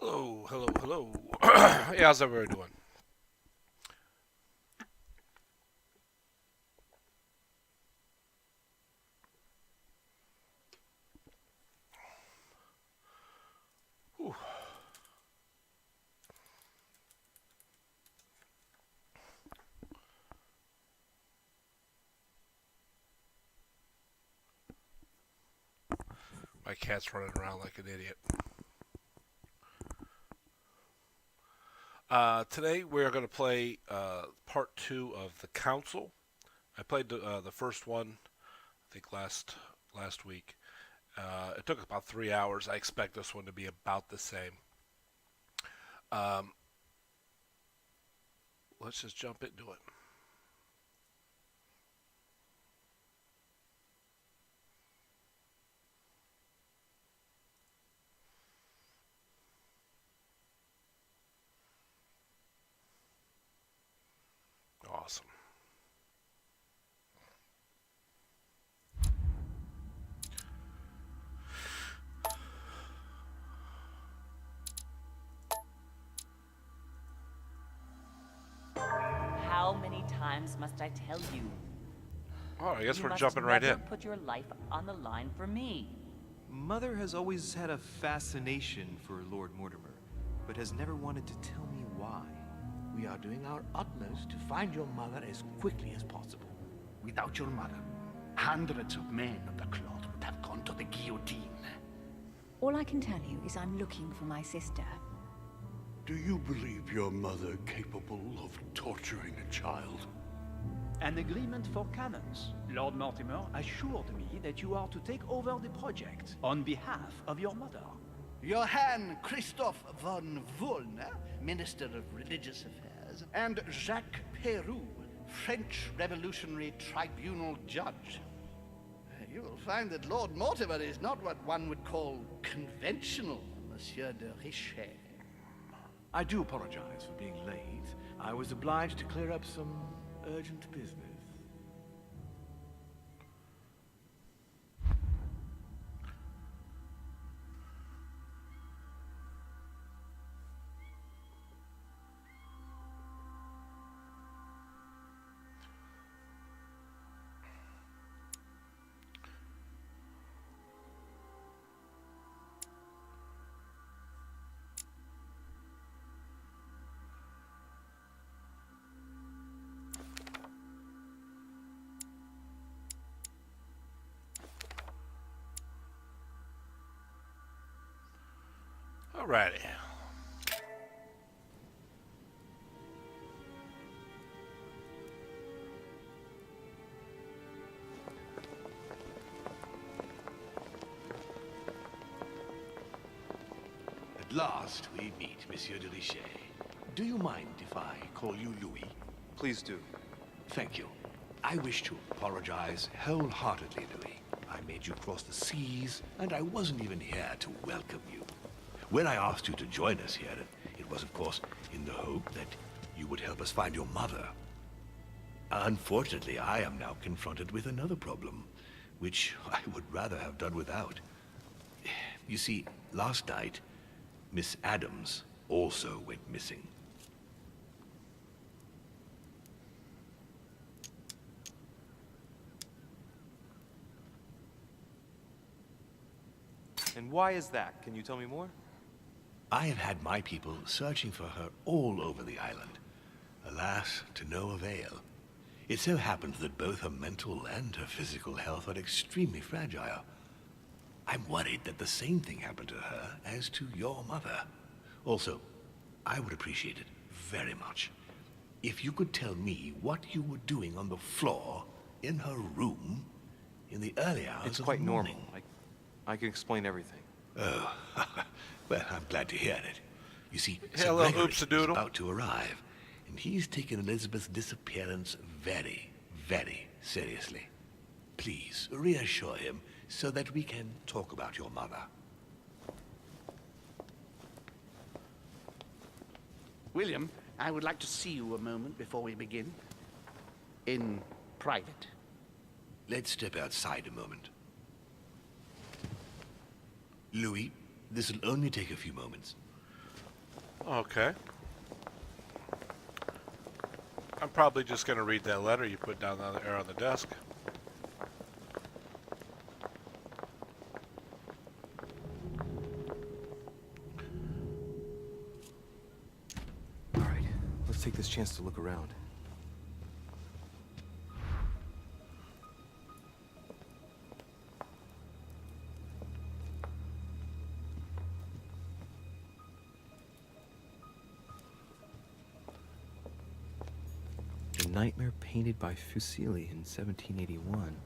Hello, hello, hello. Yeah, how's everybody doing? Whew. My cat's running around like an idiot. Today we're going to play part two of the Council. I played the first one, I think last week. It took about 3 hours. I expect this one to be about the same. Um, let's just jump into it. Awesome. How many times must I tell you? Oh, I guess You we're must jumping right never in. put your life on the line for me. Mother has always had a fascination for Lord Mortimer, but has never wanted to tell me why. We are doing our utmost to find your mother as quickly as possible. Without your mother, hundreds of men of the cloth would have gone to the guillotine. All I can tell you is I'm looking for my sister. Do you believe your mother capable of torturing a child? An agreement for cannons. Lord Mortimer assured me that you are to take over the project on behalf of your mother. Johann Christoph von Wollner, Minister of Religious Affairs, and Jacques Peroux, French Revolutionary Tribunal Judge. You will find that Lord Mortimer is not what one would call conventional, Monsieur de Richet. I do apologize for being late. I was obliged to clear up some urgent business. Alrighty. At last we meet, Monsieur de Richet. Do you mind if I call you Louis? Please do. Thank you. I wish to apologize wholeheartedly, Louis. I made you cross the seas, and I wasn't even here to welcome you. When I asked you to join us here, it was, of course, in the hope that you would help us find your mother. Unfortunately, I am now confronted with another problem, which I would rather have done without. You see, last night, Miss Adams also went missing. And why is that? Can you tell me more? I have had my people searching for her all over the island. Alas, to no avail. It so happens that both her mental and her physical health are extremely fragile. I'm worried that the same thing happened to her as to your mother. Also, I would appreciate it very much if you could tell me what you were doing on the floor in her room in the early hours It's of quite the morning. normal. I can explain everything. Oh, well, I'm glad to hear it. You see, Hello, Sir Gregory is Oops-a-doodle. about to arrive, and he's taken Elizabeth's disappearance very, very seriously. Please, reassure him so that we can talk about your mother. William, I would like to see you a moment before we begin. In private. Let's step outside a moment. Louis, this will only take a few moments. Okay. I'm probably just going to read that letter you put down there on the desk. All right, let's take this chance to look around. A nightmare painted by Fuseli in 1781.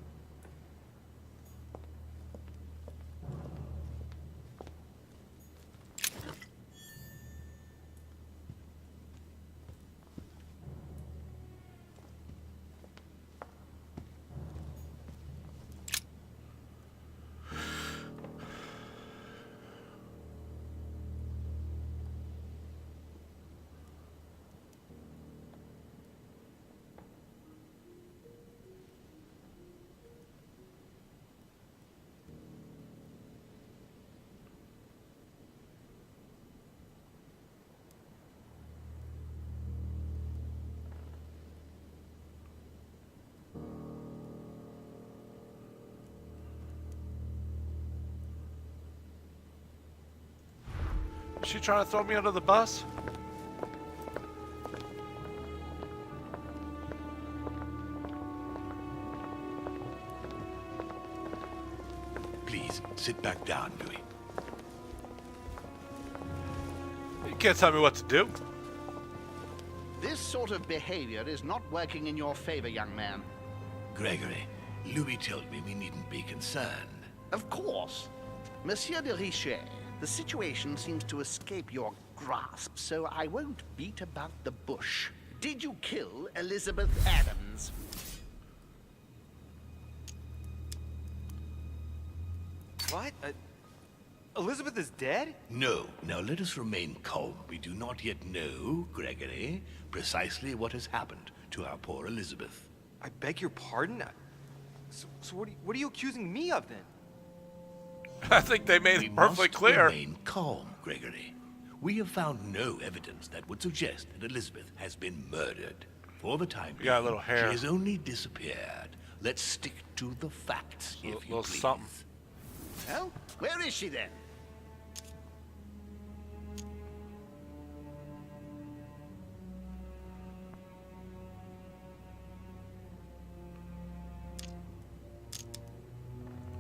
Is she trying to throw me under the bus? Please, sit back down, Louis. You can't tell me what to do. This sort of behavior is not working in your favor, young man. Gregory, Louis told me we needn't be concerned. Of course. Monsieur de Richet, the situation seems to escape your grasp, so I won't beat about the bush. Did you kill Elizabeth Adams? What? Elizabeth is dead? No. Now let us remain calm. We do not yet know, Gregory, precisely what has happened to our poor Elizabeth. I beg your pardon? So what are you accusing me of then? I think they made We it perfectly must clear. remain calm, Gregory. We have found no evidence that would suggest that Elizabeth has been murdered. For the time You got a being, little hair. she has only disappeared. Let's stick to the facts, if you Little please. something. Well, where is she then?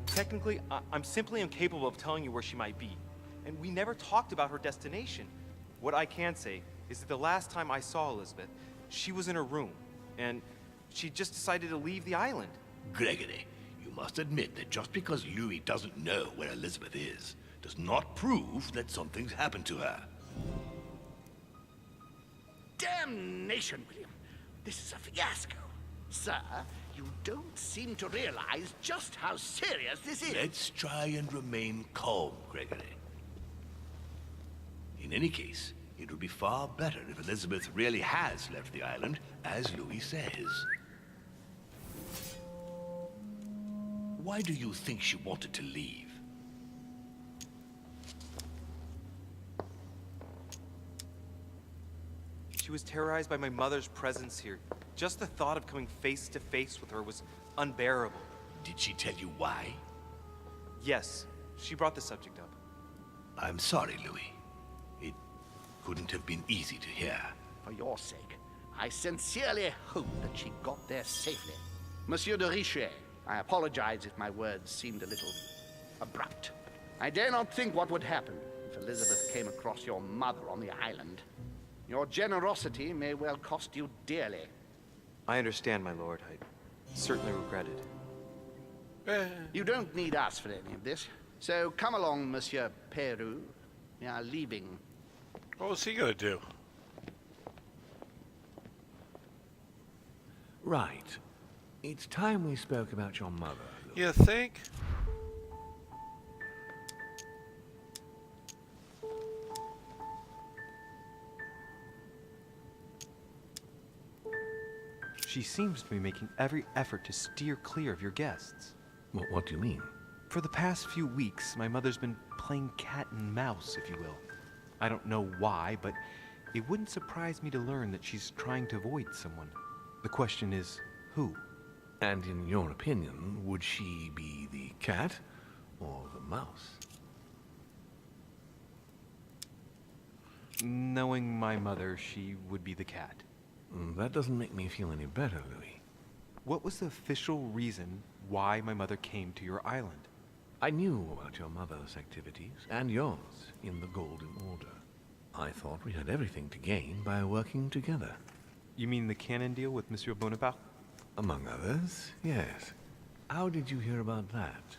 Technically, I'm simply incapable of telling you where she might be. And we never talked about her destination. What I can say is that the last time I saw Elizabeth, she was in her room, and she just decided to leave the island. Gregory, you must admit that just because Louis doesn't know where Elizabeth is, does not prove that something's happened to her. Damnation, William. This is a fiasco. Sir, you don't seem to realize just how serious this is. Let's try and remain calm, Gregory. In any case, it would be far better if Elizabeth really has left the island, as Louis says. Why do you think she wanted to leave? She was terrorized by my mother's presence here. Just the thought of coming face to face with her was unbearable. Did she tell you why? Yes, she brought the subject up. I'm sorry, Louis. It couldn't have been easy to hear. For your sake, I sincerely hope that she got there safely. Monsieur de Richet, I apologize if my words seemed a little abrupt. I dare not think what would happen if Elizabeth came across your mother on the island. Your generosity may well cost you dearly. I understand, my lord. I certainly regret it. You don't need us for any of this. So come along, Monsieur Peru. We are leaving. What was he gonna do? Right. It's time we spoke about your mother. You think? She seems to be making every effort to steer clear of your guests. What do you mean? For the past few weeks, my mother's been playing cat and mouse, if you will. I don't know why, but it wouldn't surprise me to learn that she's trying to avoid someone. The question is, who? And in your opinion, would she be the cat or the mouse? Knowing my mother, she would be the cat. That doesn't make me feel any better, Louis. What was the official reason why my mother came to your island? I knew about your mother's activities, and yours, in the Golden Order. I thought we had everything to gain by working together. You mean the canon deal with Monsieur Bonaparte? Among others, yes. How did you hear about that?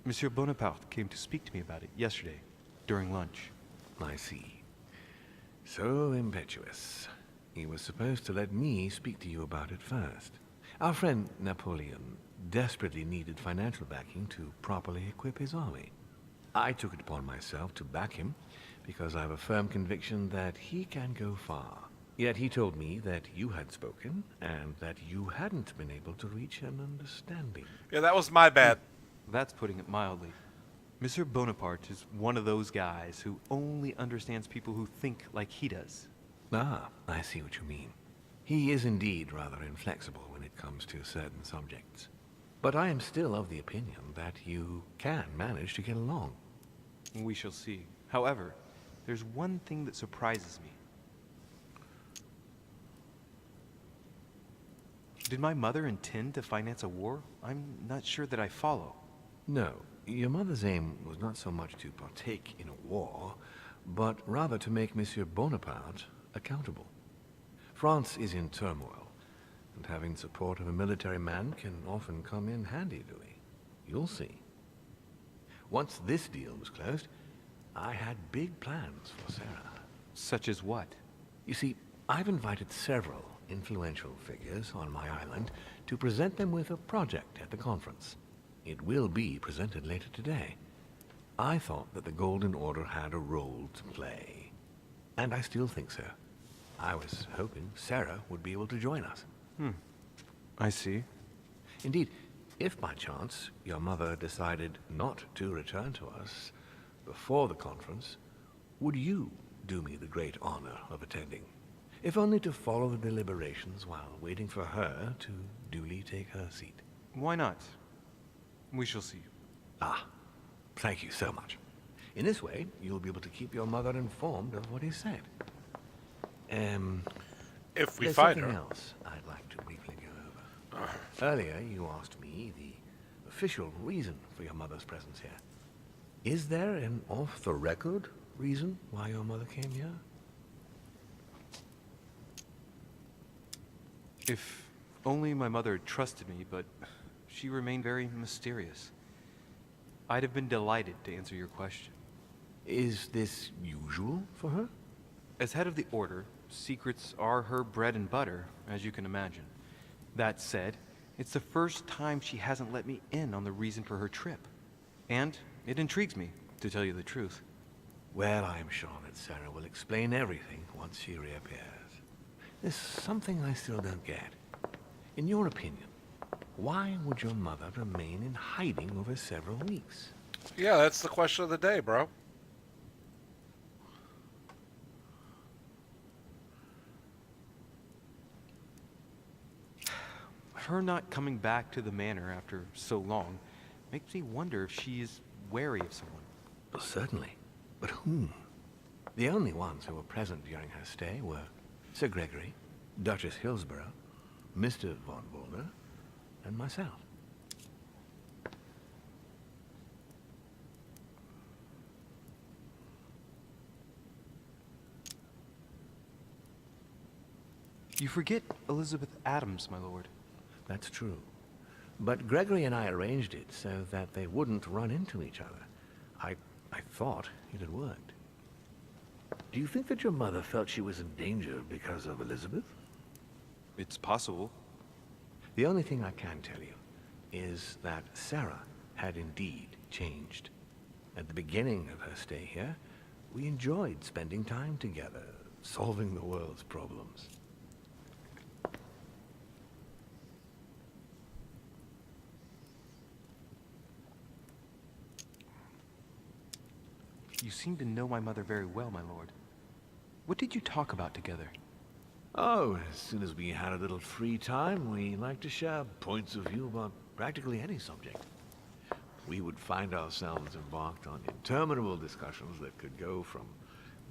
Monsieur Bonaparte came to speak to me about it yesterday, during lunch. I see. So impetuous. He was supposed to let me speak to you about it first. Our friend Napoleon desperately needed financial backing to properly equip his army. I took it upon myself to back him because I have a firm conviction that he can go far. Yet he told me that you had spoken and that you hadn't been able to reach an understanding. Yeah, that was my bad. That's putting it mildly. Monsieur Bonaparte is one of those guys who only understands people who think like he does. Ah, I see what you mean. He is indeed rather inflexible when it comes to certain subjects. But I am still of the opinion that you can manage to get along. We shall see. However, there's one thing that surprises me. Did my mother intend to finance a war? I'm not sure that I follow. No, your mother's aim was not so much to partake in a war, but rather to make Monsieur Bonaparte accountable. France is in turmoil, and having support of a military man can often come in handy, Louis. You'll see. Once this deal was closed, I had big plans for Sarah. Such as what? You see, I've invited several influential figures on my island to present them with a project at the conference. It will be presented later today. I thought that the Golden Order had a role to play, and I still think so. I was hoping Sarah would be able to join us. I see. Indeed, if by chance your mother decided not to return to us before the conference, would you do me the great honor of attending? If only to follow the deliberations while waiting for her to duly take her seat. Why not? We shall see. Ah, thank you so much. In this way, you'll be able to keep your mother informed of what is said. If we There's find something her. else I'd like to briefly go over. Earlier, you asked me the official reason for your mother's presence here. Is there an off-the-record reason why your mother came here? If only my mother had trusted me, but she remained very mysterious. I'd have been delighted to answer your question. Is this usual for her? As head of the Order, secrets are her bread and butter, as you can imagine. That said, it's the first time she hasn't let me in on the reason for her trip. And it intrigues me, to tell you the truth. Well, I'm sure that Sarah will explain everything once she reappears. There's something I still don't get. In your opinion, why would your mother remain in hiding over several weeks? Yeah, that's the question of the day, bro. Her not coming back to the manor after so long makes me wonder if she is wary of someone. Well, certainly. But whom? The only ones who were present during her stay were Sir Gregory, Duchess Hillsborough, Mr. von Boulder, and myself. You forget Elizabeth Adams, my lord. That's true. But Gregory and I arranged it so that they wouldn't run into each other. I thought it had worked. Do you think that your mother felt she was in danger because of Elizabeth? It's possible. The only thing I can tell you is that Sarah had indeed changed. At the beginning of her stay here, we enjoyed spending time together, solving the world's problems. You seem to know my mother very well, my lord. What did you talk about together? Oh, as soon as we had a little free time, we liked to share points of view about practically any subject. We would find ourselves embarked on interminable discussions that could go from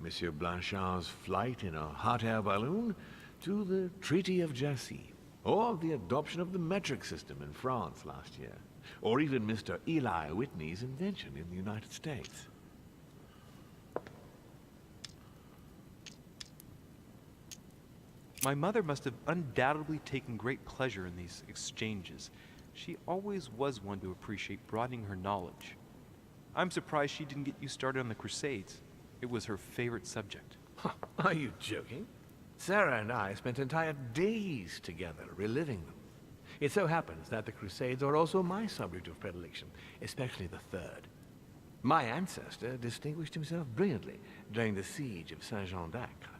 Monsieur Blanchard's flight in a hot air balloon to the Treaty of Jassy, or the adoption of the metric system in France last year, or even Mr. Eli Whitney's invention in the United States. My mother must have undoubtedly taken great pleasure in these exchanges. She always was one to appreciate broadening her knowledge. I'm surprised she didn't get you started on the Crusades. It was her favorite subject. Are you joking? Sarah and I spent entire days together reliving them. It so happens that the Crusades are also my subject of predilection, especially the Third. My ancestor distinguished himself brilliantly during the siege of Saint-Jean d'Acre.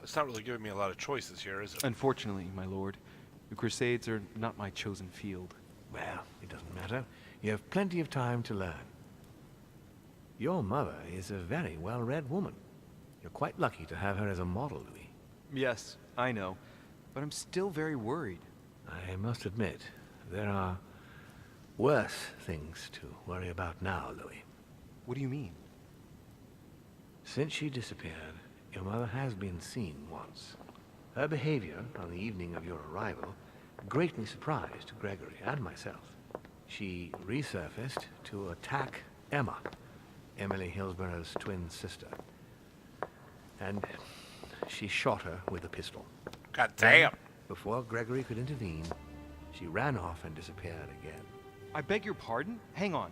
It's not really giving me a lot of choices here, is it? Unfortunately, my lord, the Crusades are not my chosen field. Well, it doesn't matter. You have plenty of time to learn. Your mother is a very well-read woman. You're quite lucky to have her as a model, Louis. Yes, I know, but I'm still very worried. I must admit, there are worse things to worry about now, Louis. What do you mean? Since she disappeared, your mother has been seen once. Her behavior on the evening of your arrival greatly surprised Gregory and myself. She resurfaced to attack Emma, Emily Hillsborough's twin sister. And she shot her with a pistol. God damn. Before Gregory could intervene, she ran off and disappeared again. I beg your pardon? Hang on.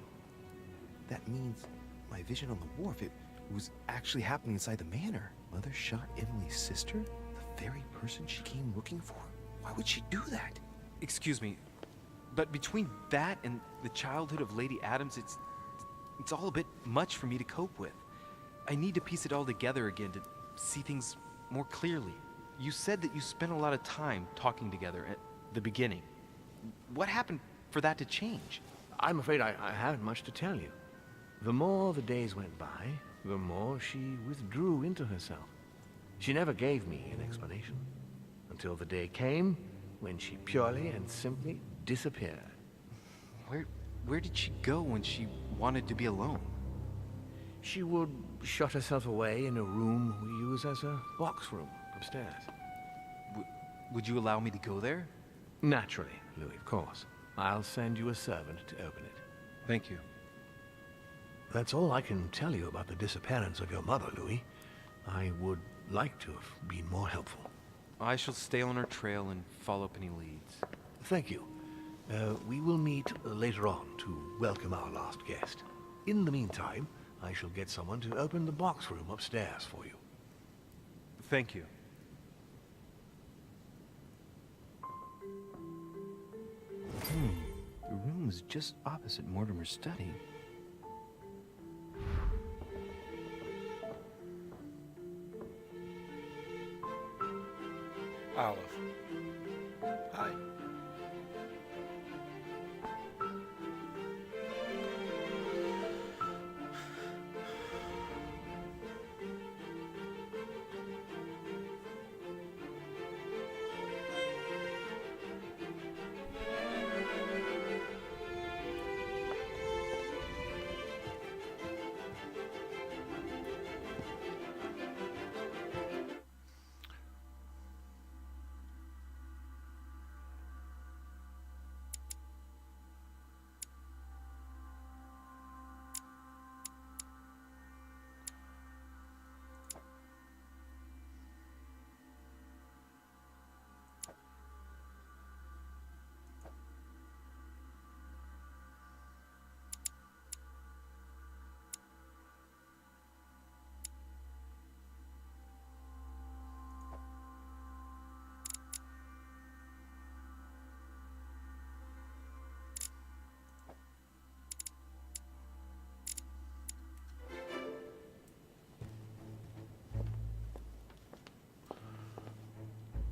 That means my vision on the wharf, it was actually happening inside the manor. Mother shot Emily's sister? The very person she came looking for? Why would she do that? Excuse me, but between that and the childhood of Lady Adams, it's all a bit much for me to cope with. I need to piece it all together again to see things more clearly. You said that you spent a lot of time talking together at the beginning. What happened for that to change? I'm afraid I haven't much to tell you. The more the days went by, the more she withdrew into herself. She never gave me an explanation, until the day came when she purely and simply disappeared. Where did she go when she wanted to be alone? She would shut herself away in a room we use as a box room upstairs. Would you allow me to go there? Naturally, Louis, of course. I'll send you a servant to open it. Thank you. That's all I can tell you about the disappearance of your mother, Louis. I would like to have been more helpful. I shall stay on her trail and follow up any leads. Thank you. We will meet later on to welcome our last guest. In the meantime, I shall get someone to open the box room upstairs for you. Thank you. The room is just opposite Mortimer's study. Olive. Hi.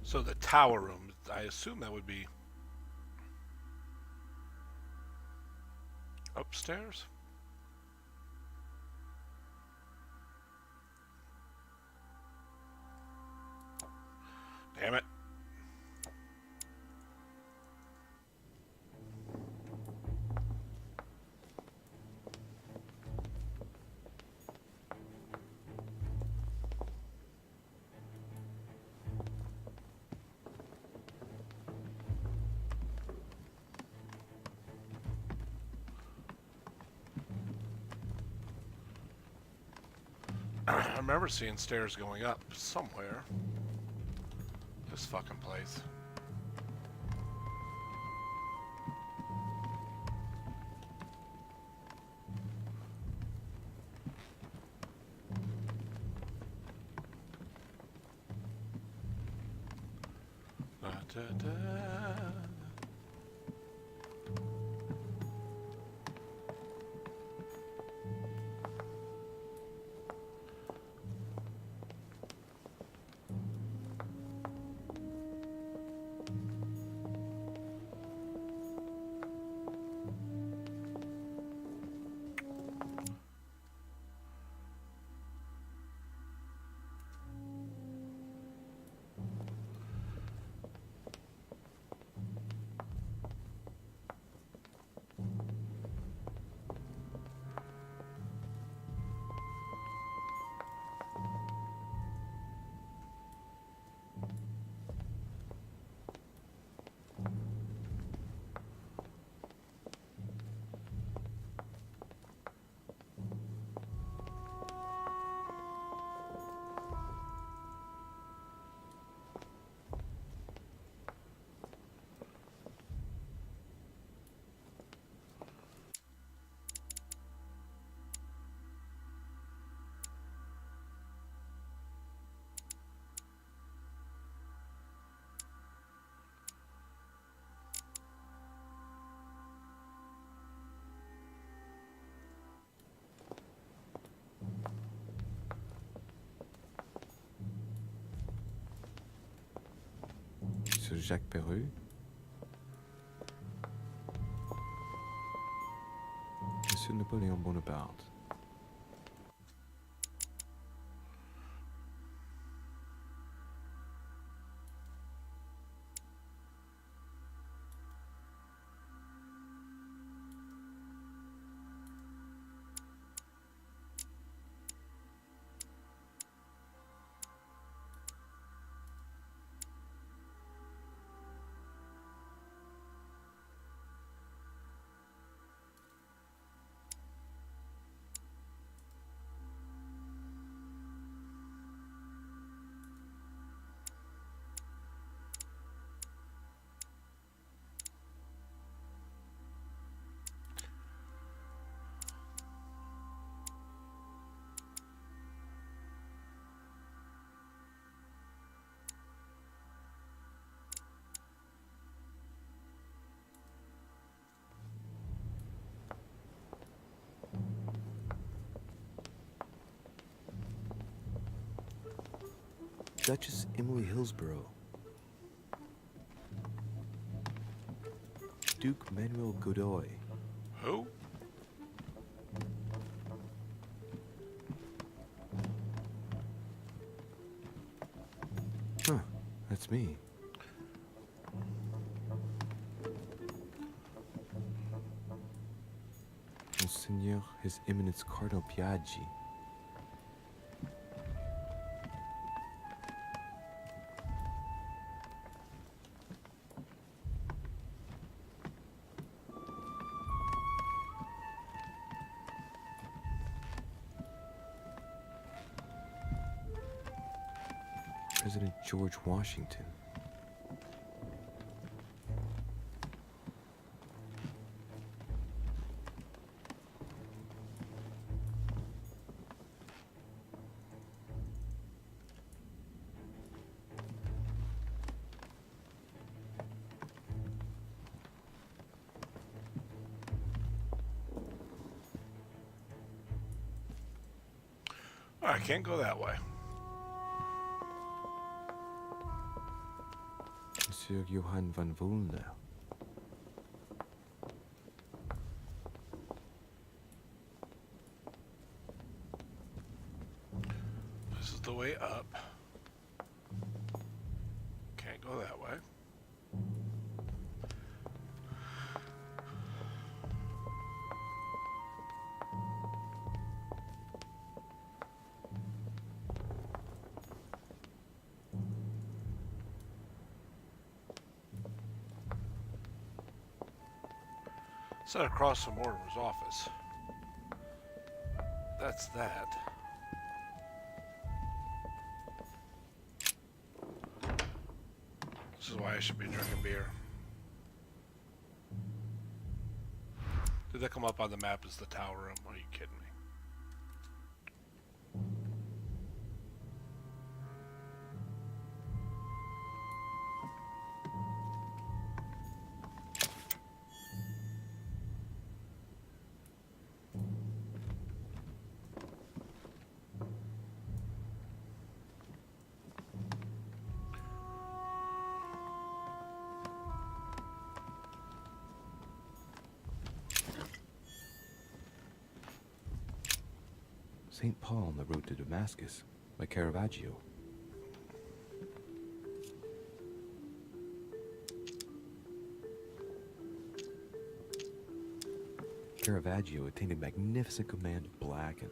So the tower room, I assume that would be Upstairs? Damn it. I remember seeing stairs going up somewhere. This fucking place. Da, da, da. Monsieur Jacques Perru? Monsieur Napoléon Bonaparte. Duchess Emily Hillsborough. Duke Manuel Godoy. Who? Huh, that's me. Monseigneur His Eminence Cardinal Piaggi. President George Washington. Oh, I can't go that way. Monsieur Johann von Wulner. Go that way. Set across from Mortimer's office. That's that. This is why I should be drinking beer. Did that come up on the map as the tower room? Are you kidding me? St. Paul on the road to Damascus by Caravaggio. Caravaggio attained a magnificent command of black and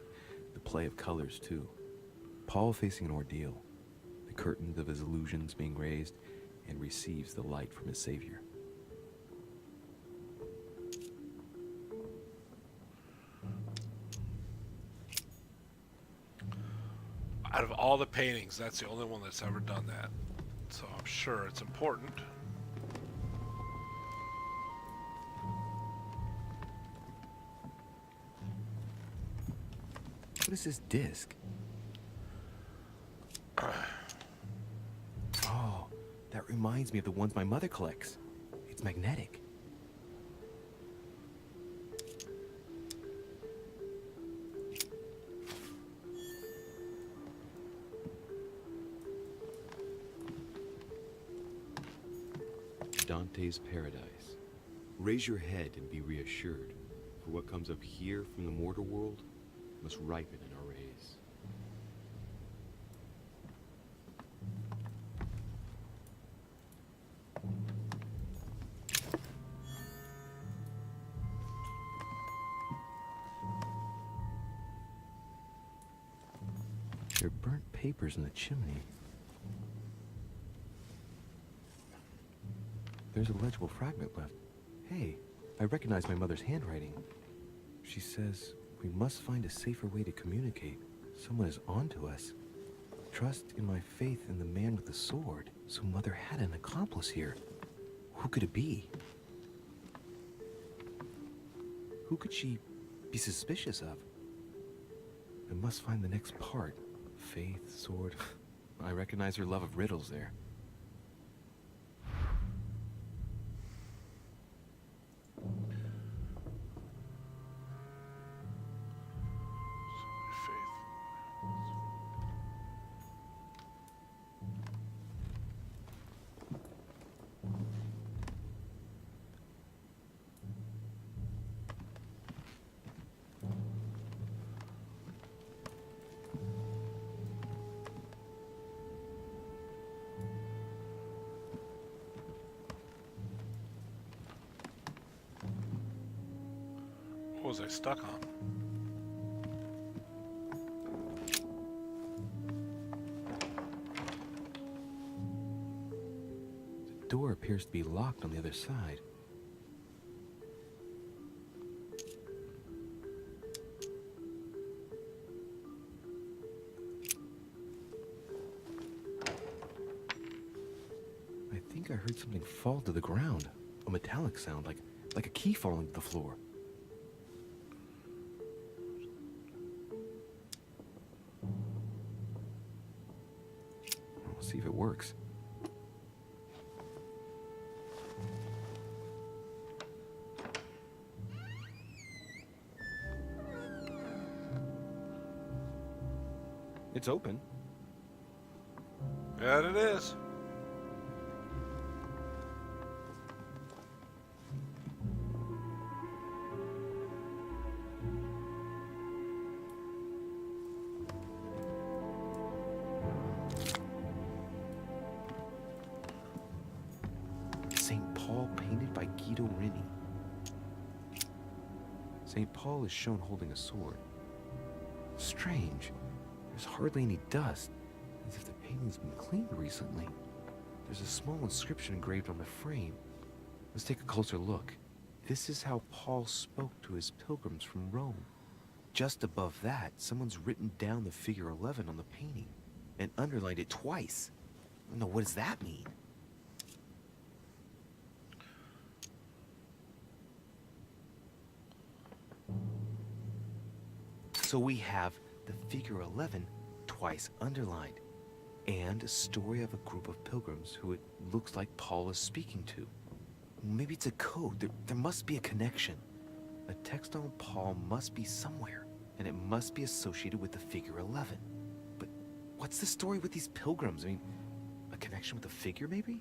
the play of colors too. Paul facing an ordeal, the curtains of his illusions being raised, and receives the light from his Savior. Out of all the paintings, that's the only one that's ever done that. So I'm sure it's important. What is this disc? Oh, that reminds me of the ones my mother collects. It's magnetic. Dante's Paradise. Raise your head and be reassured, for what comes up here from the mortal world must ripen in our rays. There are burnt papers in the chimney. There's a legible fragment left. Hey, I recognize my mother's handwriting. She says we must find a safer way to communicate. Someone is onto us. Trust in my faith in the man with the sword. So Mother had an accomplice here. Who could it be? Who could she be suspicious of? I must find the next part. Faith, sword. I recognize her love of riddles there. What was I stuck on? The door appears to be locked on the other side. I think I heard something fall to the ground. A metallic sound, like a key falling to the floor. See if it works. It's open. Yeah, it is. Paul painted by Guido Rini. St. Paul is shown holding a sword. Strange. There's hardly any dust, as if the painting's been cleaned recently. There's a small inscription engraved on the frame. Let's take a closer look. This is how Paul spoke to his pilgrims from Rome. Just above that, someone's written down the figure 11 on the painting and underlined it twice. No, what does that mean? So we have the figure 11 twice underlined, and a story of a group of pilgrims who it looks like Paul is speaking to. Maybe it's a code. There must be a connection. A text on Paul must be somewhere, and it must be associated with the figure 11. But what's the story with these pilgrims? I mean, a connection with the figure, maybe?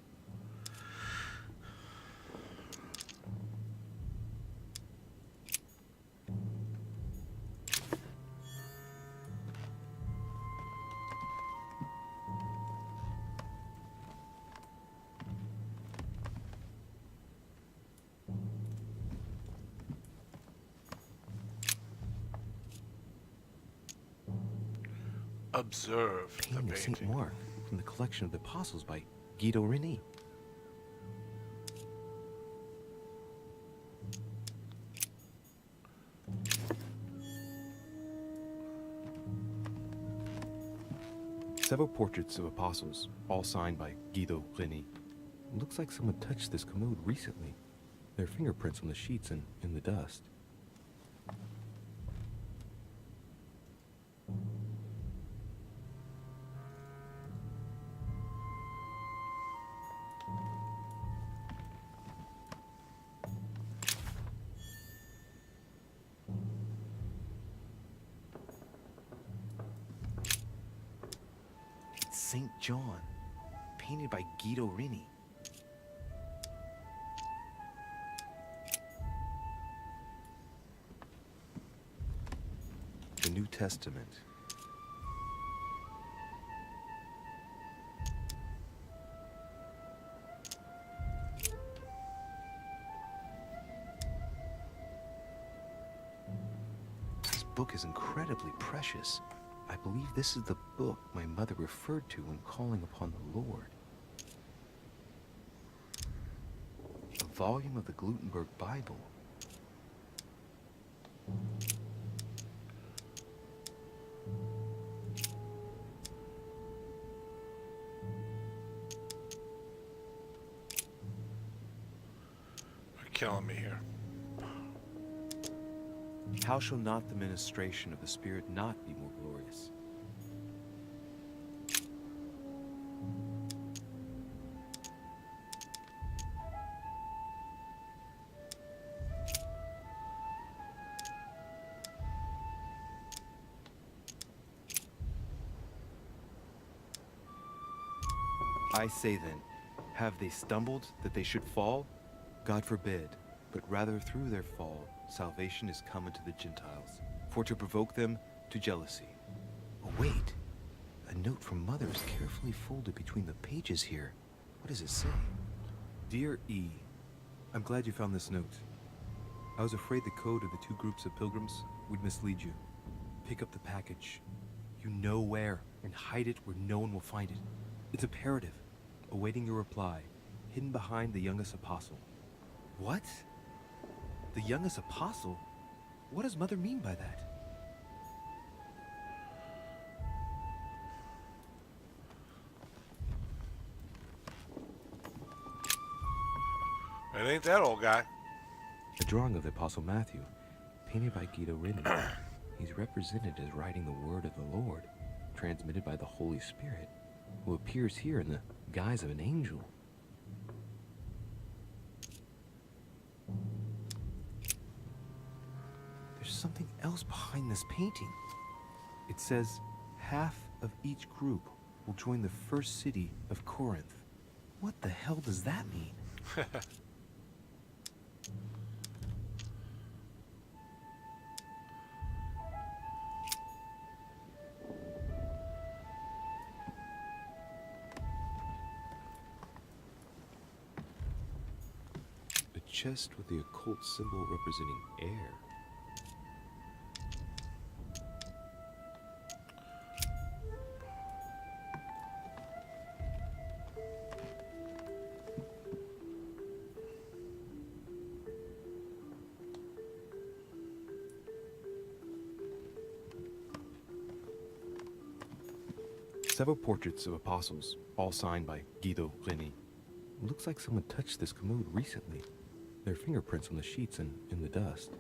Observe the Painting of St. painting. Mark from the collection of the Apostles by Guido Rini. Several portraits of apostles, all signed by Guido Rini. Looks like someone touched this commode recently. There are fingerprints on the sheets and in the dust. It's St. John, painted by Guido Rini. The New Testament. This book is incredibly precious. I believe this is the book my mother referred to when calling upon the Lord. A volume of the Gutenberg Bible. You're killing me here. How shall not the ministration of the Spirit not be more glorious? I say then, have they stumbled that they should fall? God forbid, but rather through their fall, salvation is come unto the Gentiles, for to provoke them to jealousy. Oh, wait. A note from Mother is carefully folded between the pages here. What does it say? Dear E, I'm glad you found this note. I was afraid the code of the two groups of pilgrims would mislead you. Pick up the package. You know where, and hide it where no one will find it. It's imperative. Awaiting your reply, hidden behind the youngest apostle. What? The youngest apostle? What does Mother mean by that? It ain't that old guy. A drawing of the Apostle Matthew, painted by Guido Rini. He's represented as writing the word of the Lord, transmitted by the Holy Spirit, who appears here in the guise of an angel. There's something else behind this painting. It says, half of each group will join the first city of Corinth. What the hell does that mean? chest with the occult symbol representing air. Several portraits of apostles, all signed by Guido Reni. Looks like someone touched this commode recently. There are fingerprints on the sheets and in the dust.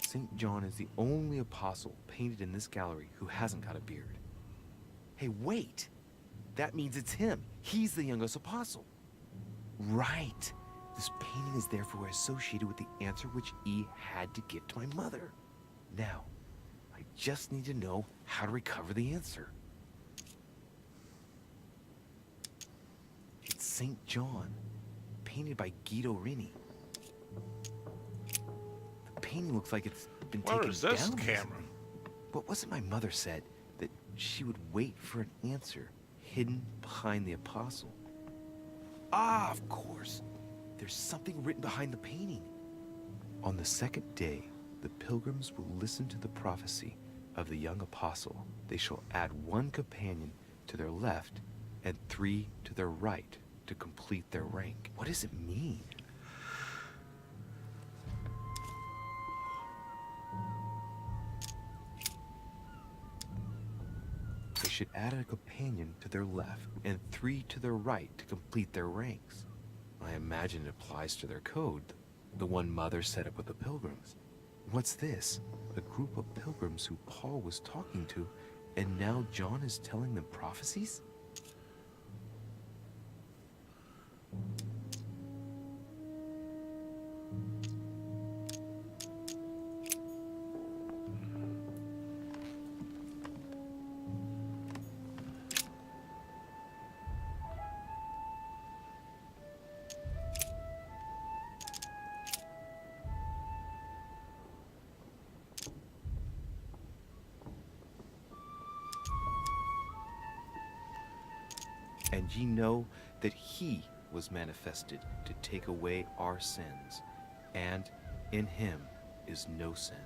St. John is the only apostle painted in this gallery who hasn't got a beard. Hey, wait! That means it's him. He's the youngest apostle. Right. This painting is therefore associated with the answer which E had to give to my mother. Now, I just need to know how to recover the answer. It's St. John, painted by Guido Reni. The painting looks like it's been taken down. Where is this recently. camera? But wasn't my mother said that she would wait for an answer hidden behind the apostle? Ah, of course. There's something written behind the painting. On the second day, the pilgrims will listen to the prophecy of the young apostle. They shall add 1 companion to their left and 3 to their right to complete their rank. What does it mean? They should add a companion to their left and 3 to their right to complete their ranks. I imagine it applies to their code, the one Mother set up with the pilgrims. What's this? A group of pilgrims who Paul was talking to, and now John is telling them prophecies? And ye know that he was manifested to take away our sins, and in him is no sin.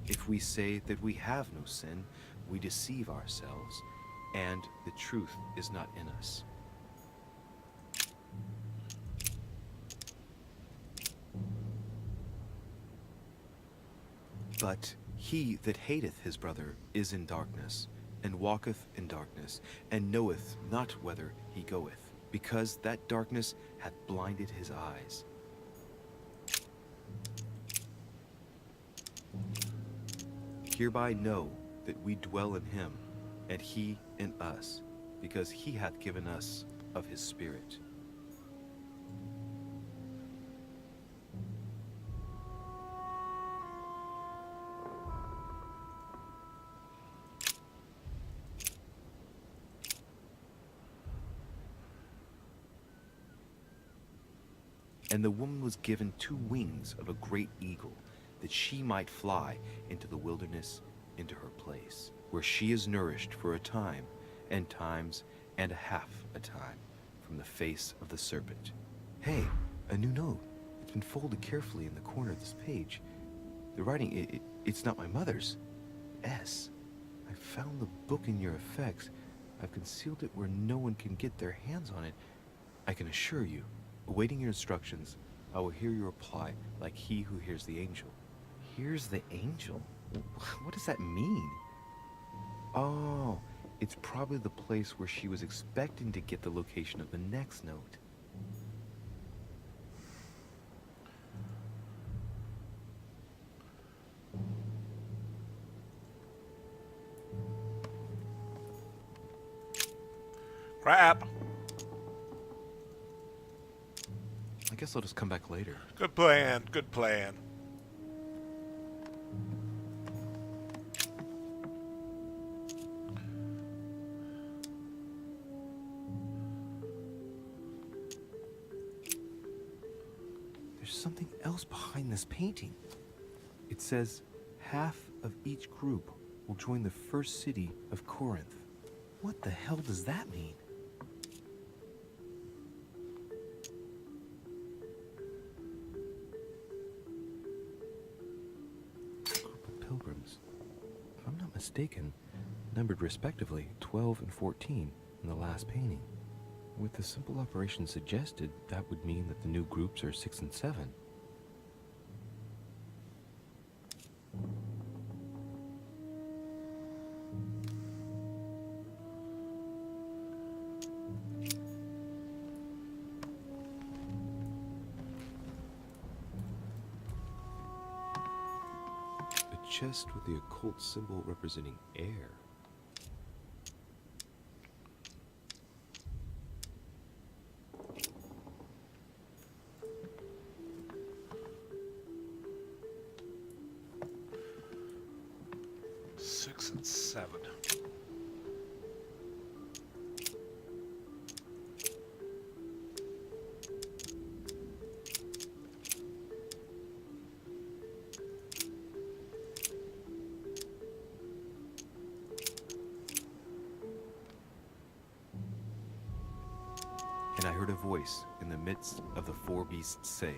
If we say that we have no sin, we deceive ourselves, and the truth is not in us. But he that hateth his brother is in darkness, and walketh in darkness, and knoweth not whither he goeth, because that darkness hath blinded his eyes. Hereby know that we dwell in him, and he in us, because he hath given us of his Spirit. And the woman was given 2 wings of a great eagle, that she might fly into the wilderness, into her place, where she is nourished for a time, and times, and a half a time, from the face of the serpent. Hey, a new note. It's been folded carefully in the corner of this page. The writing, it's not my mother's. S. I found the book in your effects. I've concealed it where no one can get their hands on it. I can assure you, awaiting your instructions, I will hear your reply like he who hears the angel. Hears the angel? What does that mean? Oh, it's probably the place where she was expecting to get the location of the next note. Crap. I guess I'll just come back later. Good plan. Good plan. There's something else behind this painting. It says, half of each group will join the first city of Corinth. What the hell does that mean? A group of pilgrims, if I'm not mistaken, numbered respectively 12 and 14 in the last painting. With the simple operation suggested, that would mean that the new groups are 6 and 7. A chest with the occult symbol representing air. Six and 7. And I heard a voice in the midst of the four beasts say,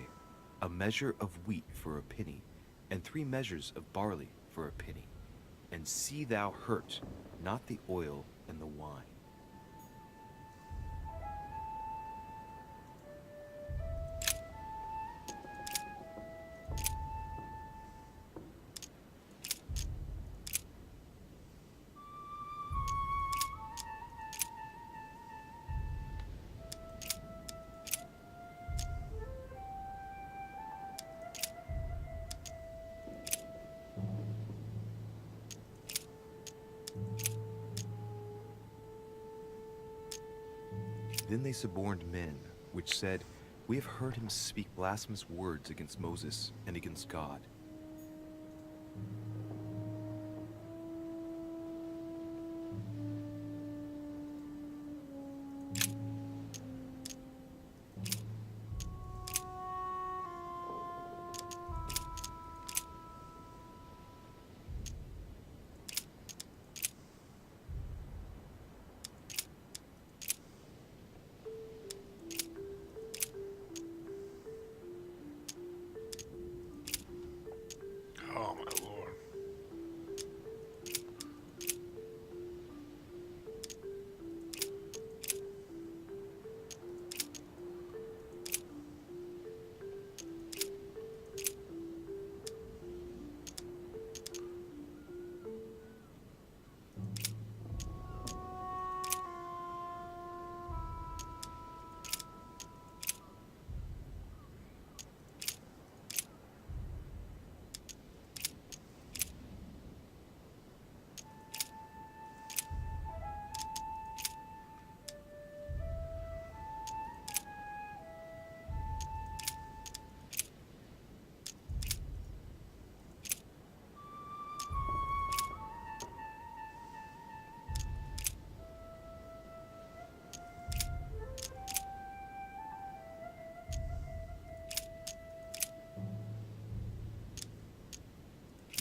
a measure of wheat for a penny, and 3 measures of barley for a penny. And see thou hurt not the oil and the wine. Then they suborned men, which said, we have heard him speak blasphemous words against Moses and against God. Oh my lord.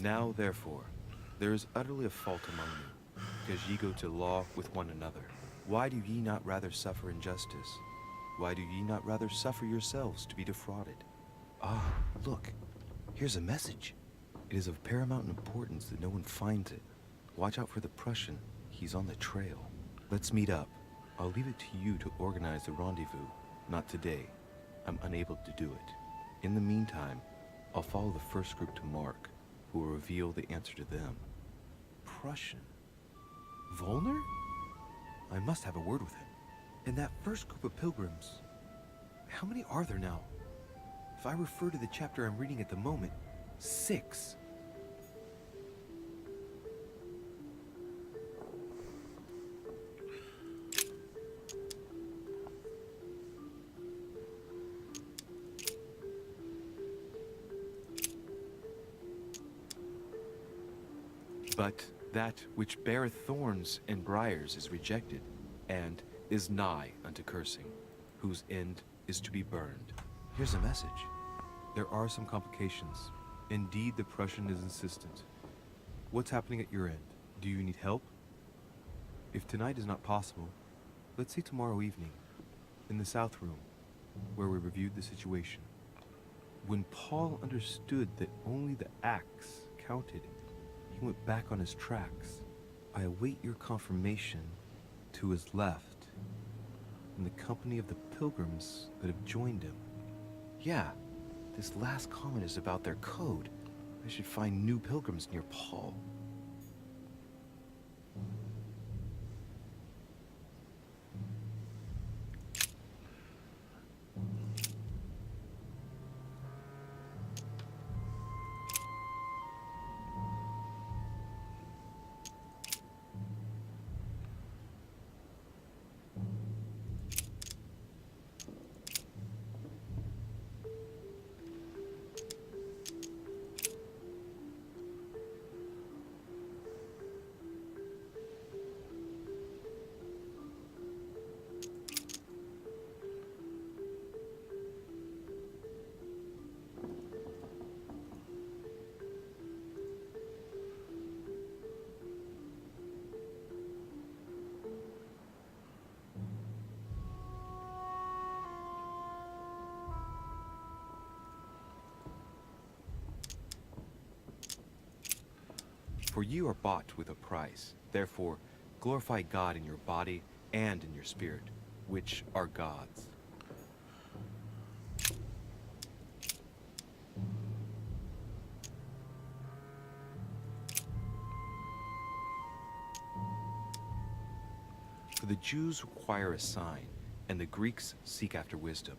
Now, therefore, there is utterly a fault among you, because ye go to law with one another. Why do ye not rather suffer injustice? Why do ye not rather suffer yourselves to be defrauded? Ah, look, here's a message. It is of paramount importance that no one finds it. Watch out for the Prussian. He's on the trail. Let's meet up. I'll leave it to you to organize the rendezvous. Not today. I'm unable to do it. In the meantime, I'll follow the first group to Mark, who will reveal the answer to them. Prussian? Volner? I must have a word with him. And that first group of pilgrims, how many are there now? If I refer to the chapter I'm reading at the moment, 6. But that which beareth thorns and briars is rejected, and is nigh unto cursing, whose end is to be burned. Here's a message. There are some complications. Indeed, the Prussian is insistent. What's happening at your end? Do you need help? If tonight is not possible, let's see tomorrow evening, in the South Room, where we reviewed the situation. When Paul understood that only the axe counted, he went back on his tracks. I await your confirmation to his left, in the company of the pilgrims that have joined him. Yeah, this last comment is about their code. I should find new pilgrims near Paul. For you are bought with a price. Therefore, glorify God in your body and in your spirit, which are God's. For the Jews require a sign, and the Greeks seek after wisdom.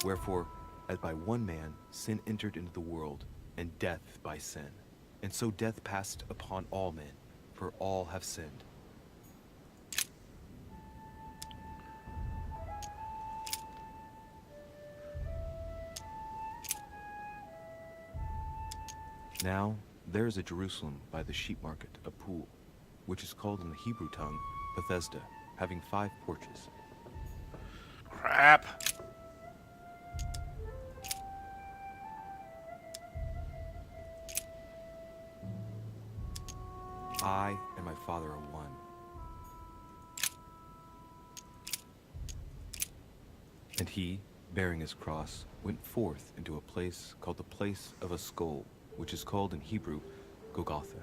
Wherefore, as by one man sin entered into the world, and death by sin, and so death passed upon all men, for all have sinned. Now there is at Jerusalem by the sheep market a pool, which is called in the Hebrew tongue Bethesda, having 5 porches. Crap. I and my Father are one. And he, bearing his cross, went forth into a place called the place of a skull, which is called in Hebrew Golgotha.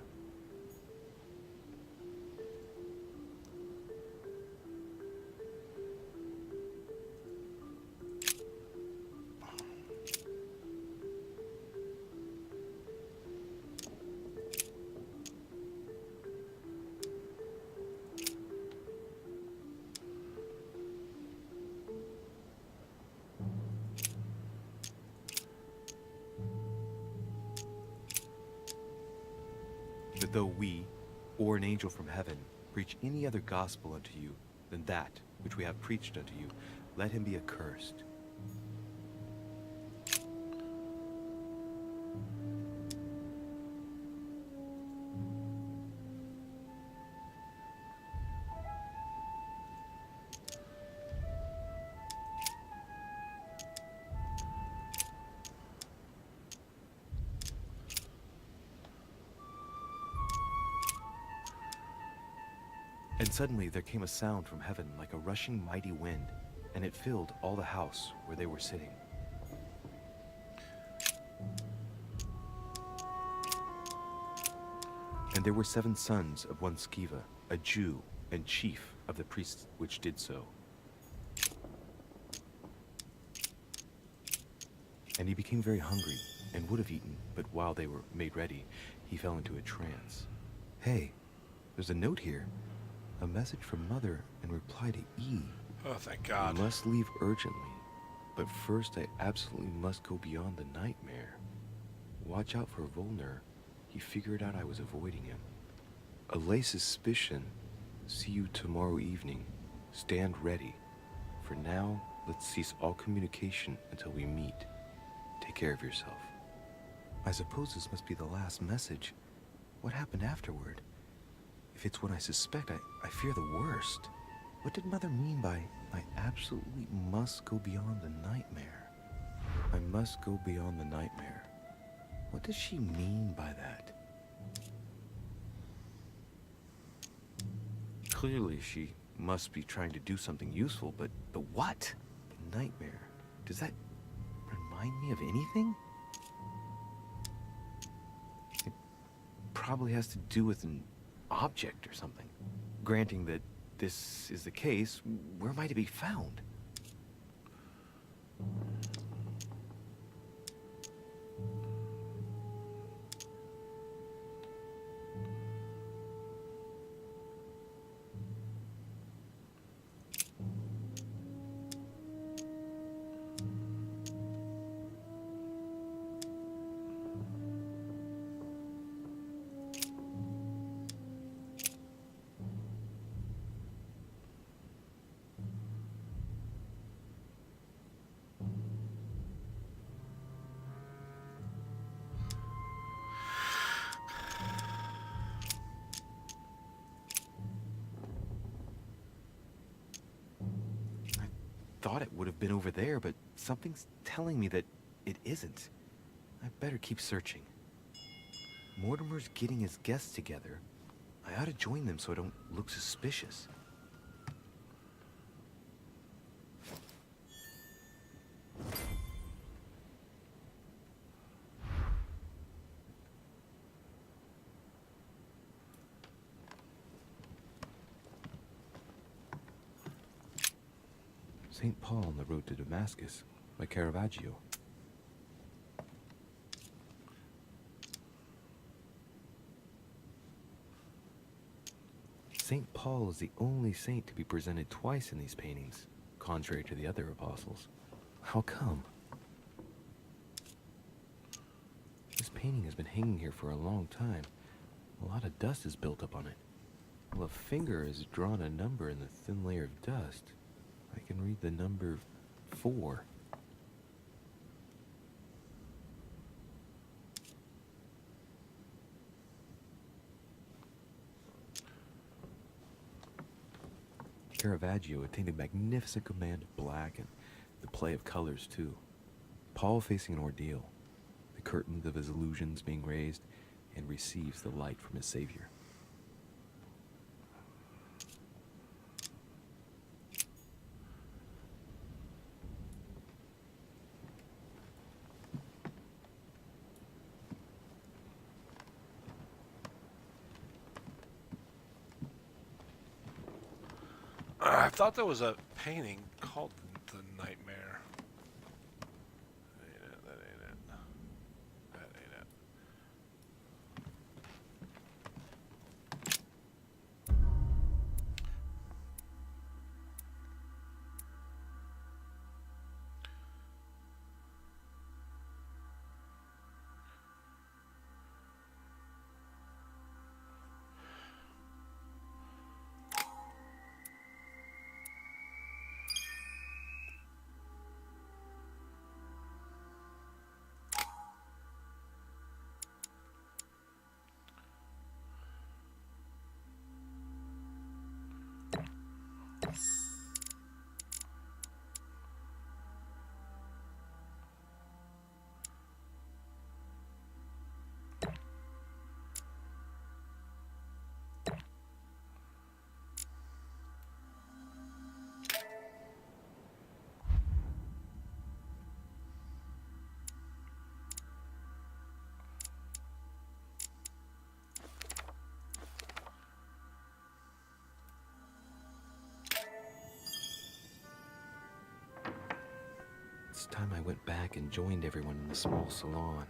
That though we, or an angel from heaven, preach any other gospel unto you than that which we have preached unto you, let him be accursed. And suddenly there came a sound from heaven like a rushing mighty wind, and it filled all the house where they were sitting. And there were 7 sons of one Sceva, a Jew, and chief of the priests which did so. And he became very hungry, and would have eaten, but while they were made ready, he fell into a trance. Hey, there's a note here. A message from Mother in reply to E. Oh, thank God. I must leave urgently, but first I absolutely must go beyond the nightmare. Watch out for Volner. He figured out I was avoiding him. Allay suspicion. See you tomorrow evening. Stand ready. For now, let's cease all communication until we meet. Take care of yourself. I suppose this must be the last message. What happened afterward? If it's what I suspect, I fear the worst. What did Mother mean by, I absolutely must go beyond the nightmare? I must go beyond the nightmare. What does she mean by that? Clearly, she must be trying to do something useful, but what? Nightmare. Does that remind me of anything? It probably has to do with an object or something. Granting that this is the case, where might it be found? Thought it would have been over there, but something's telling me that it isn't. I better keep searching. Mortimer's getting his guests together. I ought to join them so I don't look suspicious. St. Paul on the road to Damascus by Caravaggio. St. Paul is the only saint to be presented twice in these paintings, contrary to the other apostles. How come? This painting has been hanging here for a long time. A lot of dust is built up on it. Well, a finger has drawn a number in the thin layer of dust. I can read the number 4. Caravaggio attained a magnificent command of black and the play of colors too. Paul facing an ordeal, the curtains of his illusions being raised, and receives the light from his Savior. I thought there was a painting called The Nightmare. That ain't it. That ain't it. That ain't it. It's time I went back and joined everyone in the small salon.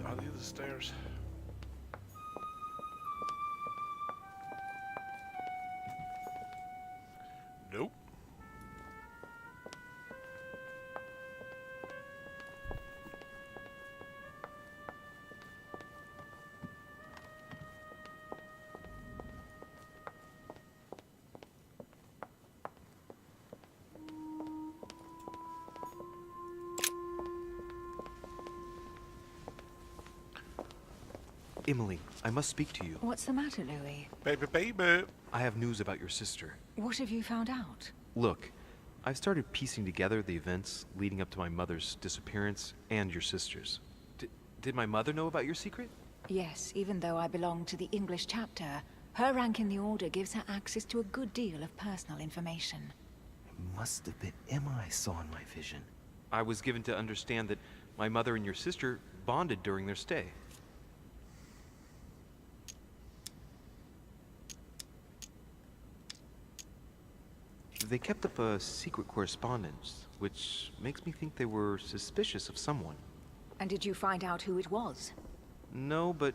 Are these the stairs? Emily, I must speak to you. What's the matter, Louis? Baby, baby. I have news about your sister. What have you found out? Look, I've started piecing together the events leading up to my mother's disappearance and your sister's. Did my mother know about your secret? Yes, even though I belong to the English chapter, her rank in the Order gives her access to a good deal of personal information. It must have been Emma I saw in my vision. I was given to understand that my mother and your sister bonded during their stay. They kept up a secret correspondence, which makes me think they were suspicious of someone. And did you find out who it was? No, but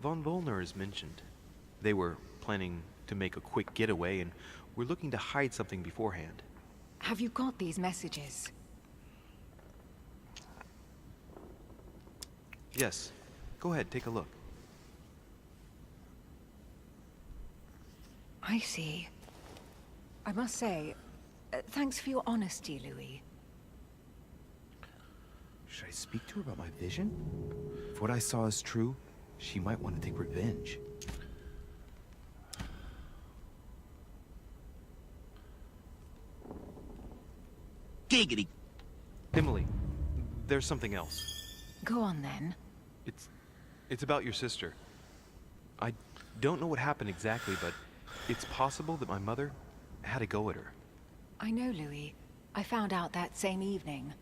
von Volner is mentioned. They were planning to make a quick getaway and were looking to hide something beforehand. Have you got these messages? Yes. Go ahead, take a look. I see. I must say, thanks for your honesty, Louis. Should I speak to her about my vision? If what I saw is true, she might want to take revenge. Giggity. Emily, there's something else. Go on then. It's about your sister. I don't know what happened exactly, but it's possible that my mother had a go at her. I know, Louis. I found out that same evening.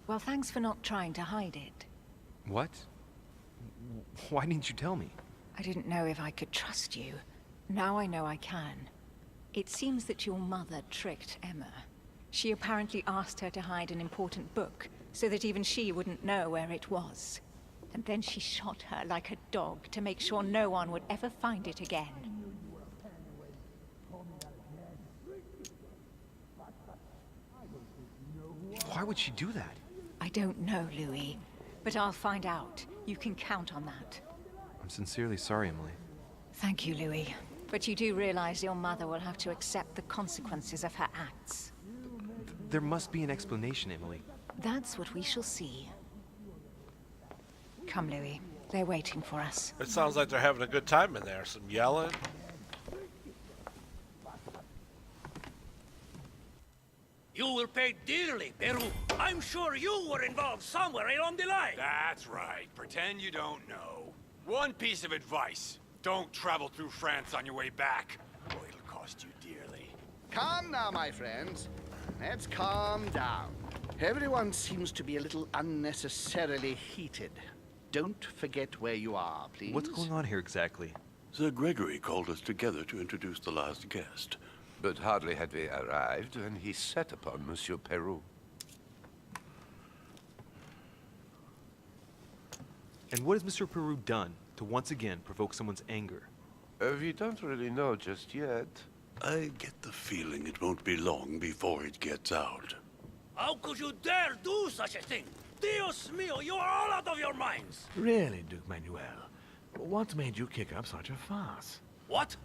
Well, thanks for not trying to hide it. What? Why didn't you tell me? I didn't know if I could trust you. Now I know I can. It seems that your mother tricked Emma. She apparently asked her to hide an important book, so that even she wouldn't know where it was. And then she shot her like a dog to make sure no one would ever find it again. Why would she do that? I don't know, Louis. But I'll find out. You can count on that. I'm sincerely sorry, Emily. Thank you, Louis. But you do realize your mother will have to accept the consequences of her acts. There must be an explanation, Emily. That's what we shall see. Come, Louis. They're waiting for us. It sounds like they're having a good time in there. Some yelling. You will pay dearly, Peru. I'm sure you were involved somewhere along the line. That's right. Pretend you don't know. One piece of advice. Don't travel through France on your way back, or it'll cost you dearly. Calm now, my friends. Let's calm down. Everyone seems to be a little unnecessarily heated. Don't forget where you are, please. What's going on here exactly? Sir Gregory called us together to introduce the last guest. But hardly had we arrived when he set upon Monsieur Peru. And what has Mr. Peru done to once again provoke someone's anger? We don't really know just yet. I get the feeling it won't be long before it gets out. How could you dare do such a thing? Dios mío, you are all out of your minds! Really, Duke Manuel? What made you kick up such a fuss? What?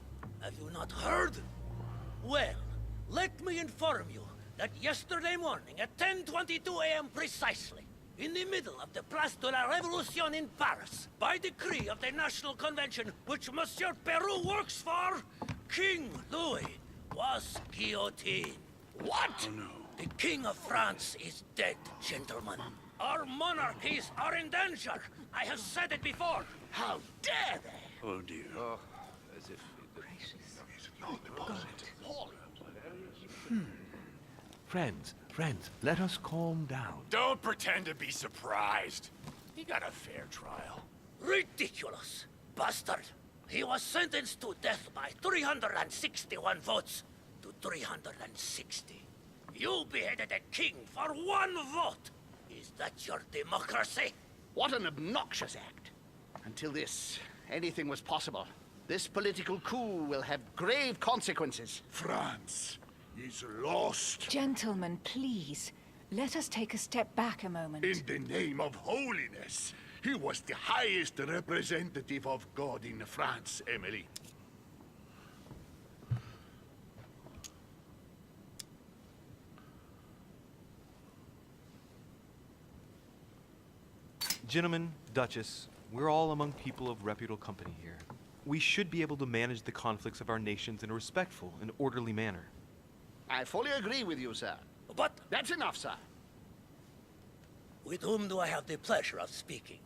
Have you not heard? Well, let me inform you that yesterday morning at 10:22 a.m. precisely, in the middle of the Place de la Révolution in Paris, by decree of the National Convention which Monsieur Peru works for, King Louis was guillotined. What? Oh, no. The King of France is dead, gentlemen. Our monarchies are in danger. I have said it before. How dare they? Oh, dear. Oh, as if... Friends, let us calm down. Don't pretend to be surprised. He got a fair trial. Ridiculous. Bastard. He was sentenced to death by 361 votes to 360. You beheaded a king for one vote. Is that your democracy? What an obnoxious act. Until this, anything was possible. This political coup will have grave consequences. France is lost. Gentlemen, please. Let us take a step back a moment. In the name of holiness. He was the highest representative of God in France, Emily. Gentlemen, Duchess, We're all among people of reputable company here. We should be able to manage the conflicts of our nations in a respectful and orderly manner. I fully agree with you, sir. But That's enough, sir. with whom do I have the pleasure of speaking?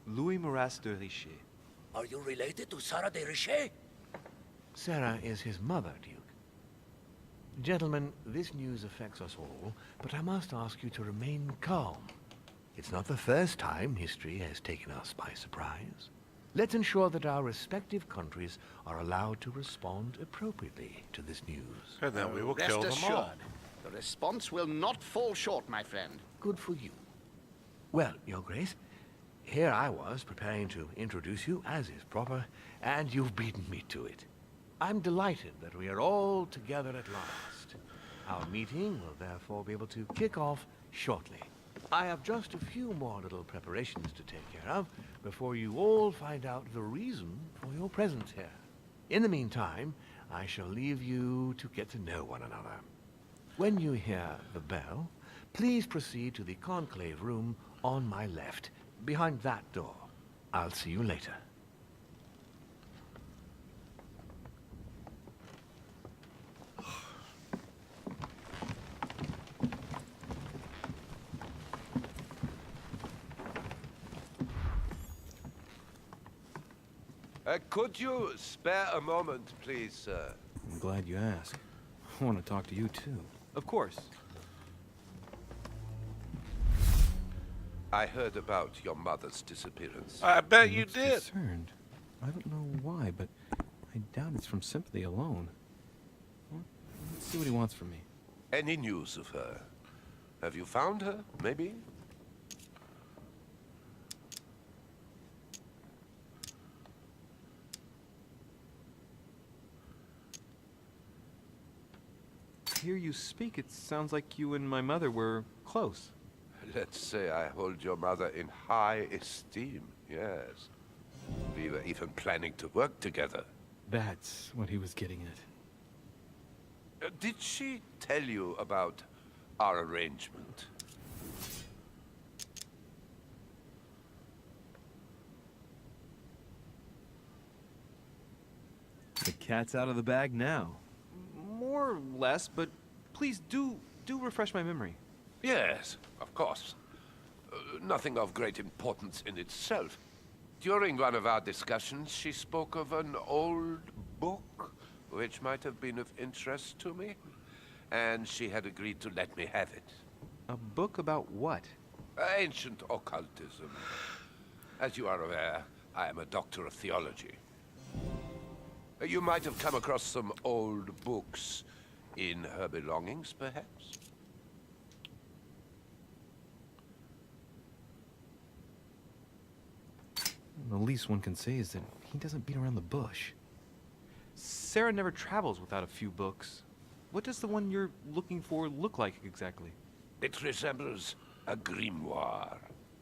Louis Maras de Richer. Are you related to Sarah de Richer? Sarah is his mother, Duke. Gentlemen, this news affects us all, but I must ask you to remain calm. It's not the first time history has taken us by surprise. Let's ensure that our respective countries are allowed to respond appropriately to this news. And then we will Rest kill them assured, all. the response will not fall short, my friend. Good for you. Well, Your Grace, here I was preparing to introduce you as is proper, and you've beaten me to it. I'm delighted that we are all together at last. Our meeting will therefore be able to kick off shortly. I have just a few more little preparations to take care of before you all find out the reason for your presence here. In the meantime, I shall leave you to get to know one another. When you hear the bell, please proceed to the conclave room on my left, behind that door. I'll see you later. Could you spare a moment, please, sir? I'm glad you asked. I want to talk to you, too. Of course. I heard about your mother's disappearance. I bet He you looks did. concerned. I don't know why, but I doubt it's from sympathy alone. Well, let's see what he wants from me. Any news of her? Have you found her, maybe? Hear you speak, it sounds like you and my mother were close. Let's say I hold your mother in high esteem, yes. We were even planning to work together. That's what he was getting at. Did she tell you about our arrangement? The cat's out of the bag now. More or less, but please do refresh my memory. Yes, of course. Nothing of great importance in itself. During one of our discussions, she spoke of an old book, which might have been of interest to me, and she had agreed to let me have it. A book about what? Ancient occultism. As you are aware, I am a doctor of theology. You might have come across some old books in her belongings, perhaps? The least one can say is that he doesn't beat around the bush. Sarah never travels without a few books. What does the one you're looking for look like exactly? It resembles a grimoire.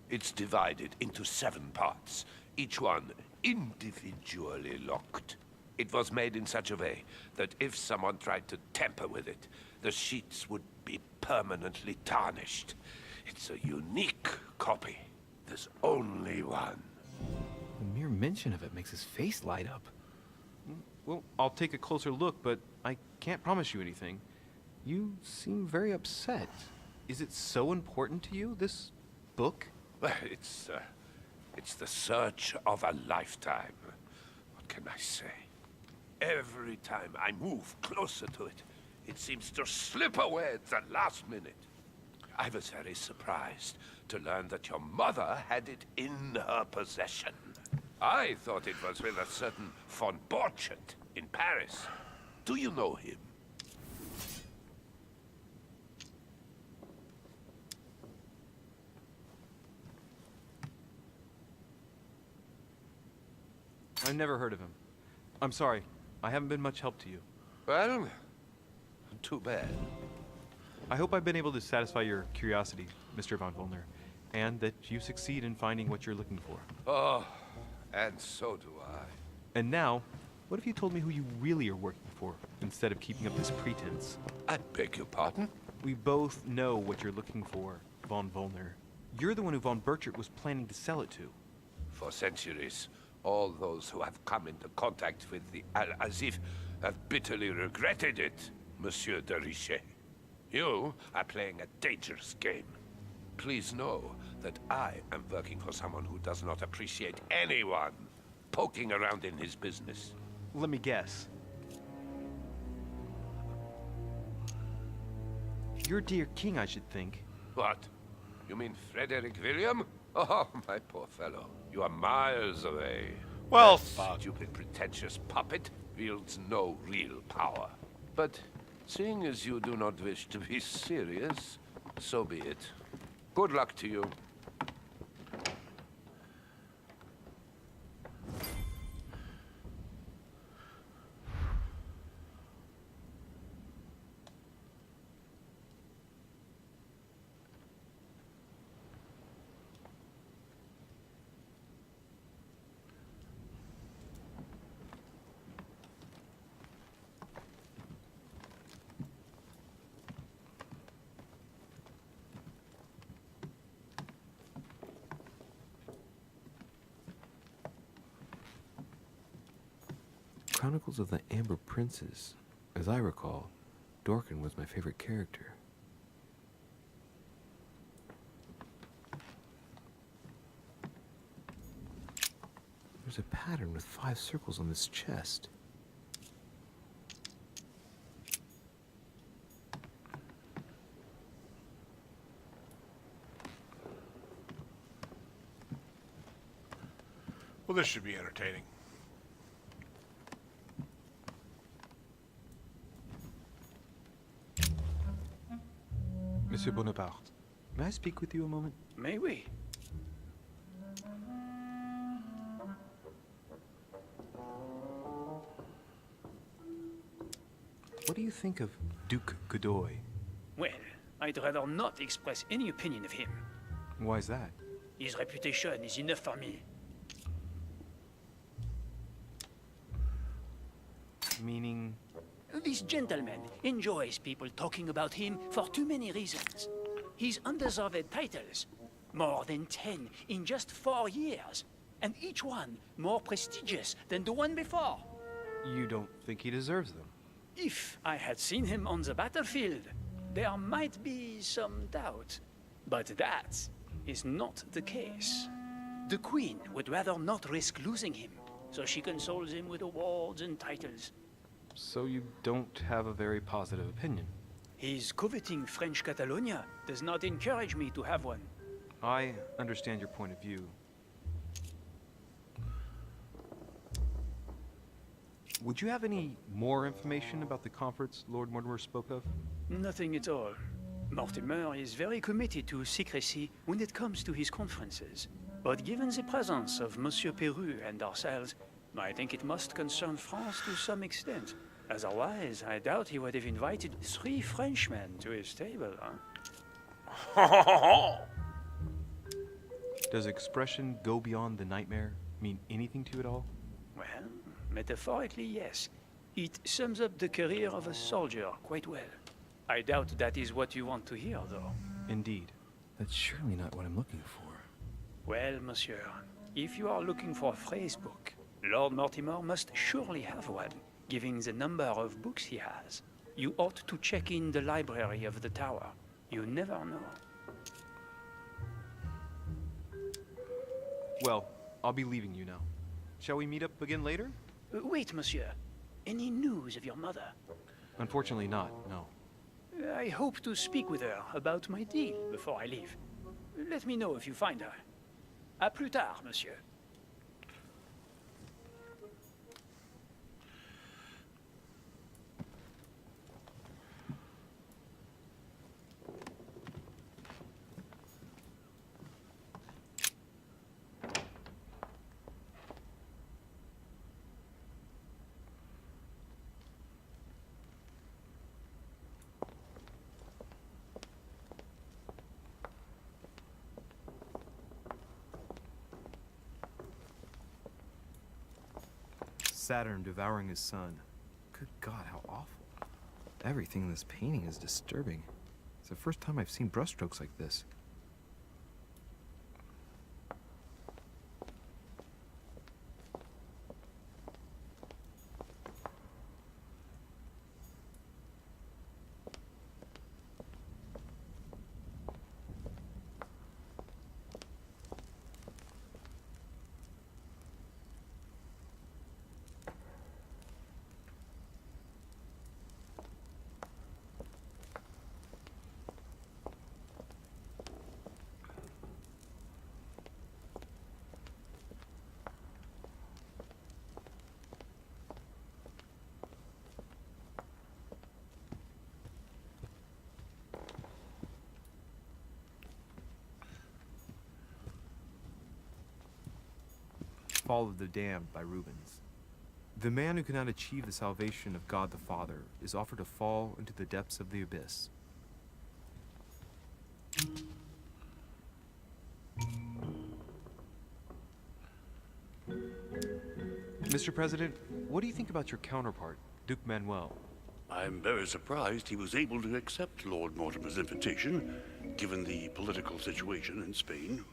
It's divided into 7 parts, each one individually locked. It was made in such a way that if someone tried to tamper with it, the sheets would be permanently tarnished. It's a unique copy. There's only one. The mere mention of it makes his face light up. Well, I'll take a closer look, but I can't promise you anything. You seem very upset. Is it so important to you, this book? Well, it's the search of a lifetime. What can I say? Every time I move closer to it, it seems to slip away at the last minute. I was very surprised to learn that your mother had it in her possession. I thought it was with a certain von Borchardt in Paris. Do you know him? I've never heard of him. I'm sorry. I haven't been much help to you. Well, too bad. I hope I've been able to satisfy your curiosity, Mr. von Volner, and that you succeed in finding what you're looking for. Oh, and so do I. And now, what if you told me who you really are working for, instead of keeping up this pretense? I beg your pardon? We both know what you're looking for, von Volner. You're the one who von Burchard was planning to sell it to. For centuries, all those who have come into contact with the Al-Azif have bitterly regretted it, Monsieur de Richet. You are playing a dangerous game. Please know that I am working for someone who does not appreciate anyone poking around in his business. Let me guess. Your dear king, I should think. What? You mean Frederick William? Oh, my poor fellow. You are miles away. Well, That fuck. stupid, pretentious puppet wields no real power. But seeing as you do not wish to be serious, so be it. Good luck to you. Chronicles of the Amber Princes. As I recall, Dorkin was my favorite character. There's a pattern with 5 circles on this chest. Well, this should be entertaining. Monsieur Bonaparte, may I speak with you a moment? May we? What do you think of Duke Godoy? Well, I'd rather not express any opinion of him. Why is that? His reputation is enough for me. Meaning... This gentleman enjoys people talking about him for too many reasons. His undeserved titles, more than 10 in just 4 years, and each one more prestigious than the one before. You don't think he deserves them? If I had seen him on the battlefield, there might be some doubt. But that is not the case. The Queen would rather not risk losing him, so she consoles him with awards and titles. So you don't have a very positive opinion? His coveting French Catalonia does not encourage me to have one. I understand your point of view. Would you have any more information about the conference Lord Mortimer spoke of? Nothing at all. Mortimer is very committed to secrecy when it comes to his conferences. But given the presence of Monsieur Peru and ourselves, I think it must concern France to some extent. Otherwise, I doubt he would have invited 3 Frenchmen to his table, huh? Does expression go beyond the nightmare mean anything to you at all? Well, metaphorically, yes. It sums up the career of a soldier quite well. I doubt that is what you want to hear, though. Indeed. That's surely not what I'm looking for. Well, monsieur, if you are looking for a phrase book, Lord Mortimer must surely have one, given the number of books he has. You ought to check in the library of the tower. You never know. Well, I'll be leaving you now. Shall we meet up again later? Wait, monsieur. Any news of your mother? Unfortunately not, no. I hope to speak with her about my deal before I leave. Let me know if you find her. À plus tard, monsieur. Saturn devouring his son. Good God, how awful. Everything in this painting is disturbing. It's the first time I've seen brushstrokes like this. Fall of the Damned by Rubens. The man who cannot achieve the salvation of God the Father is offered to fall into the depths of the abyss. Mr. President, what do you think about your counterpart, Duke Manuel? I'm very surprised he was able to accept Lord Mortimer's invitation, given the political situation in Spain.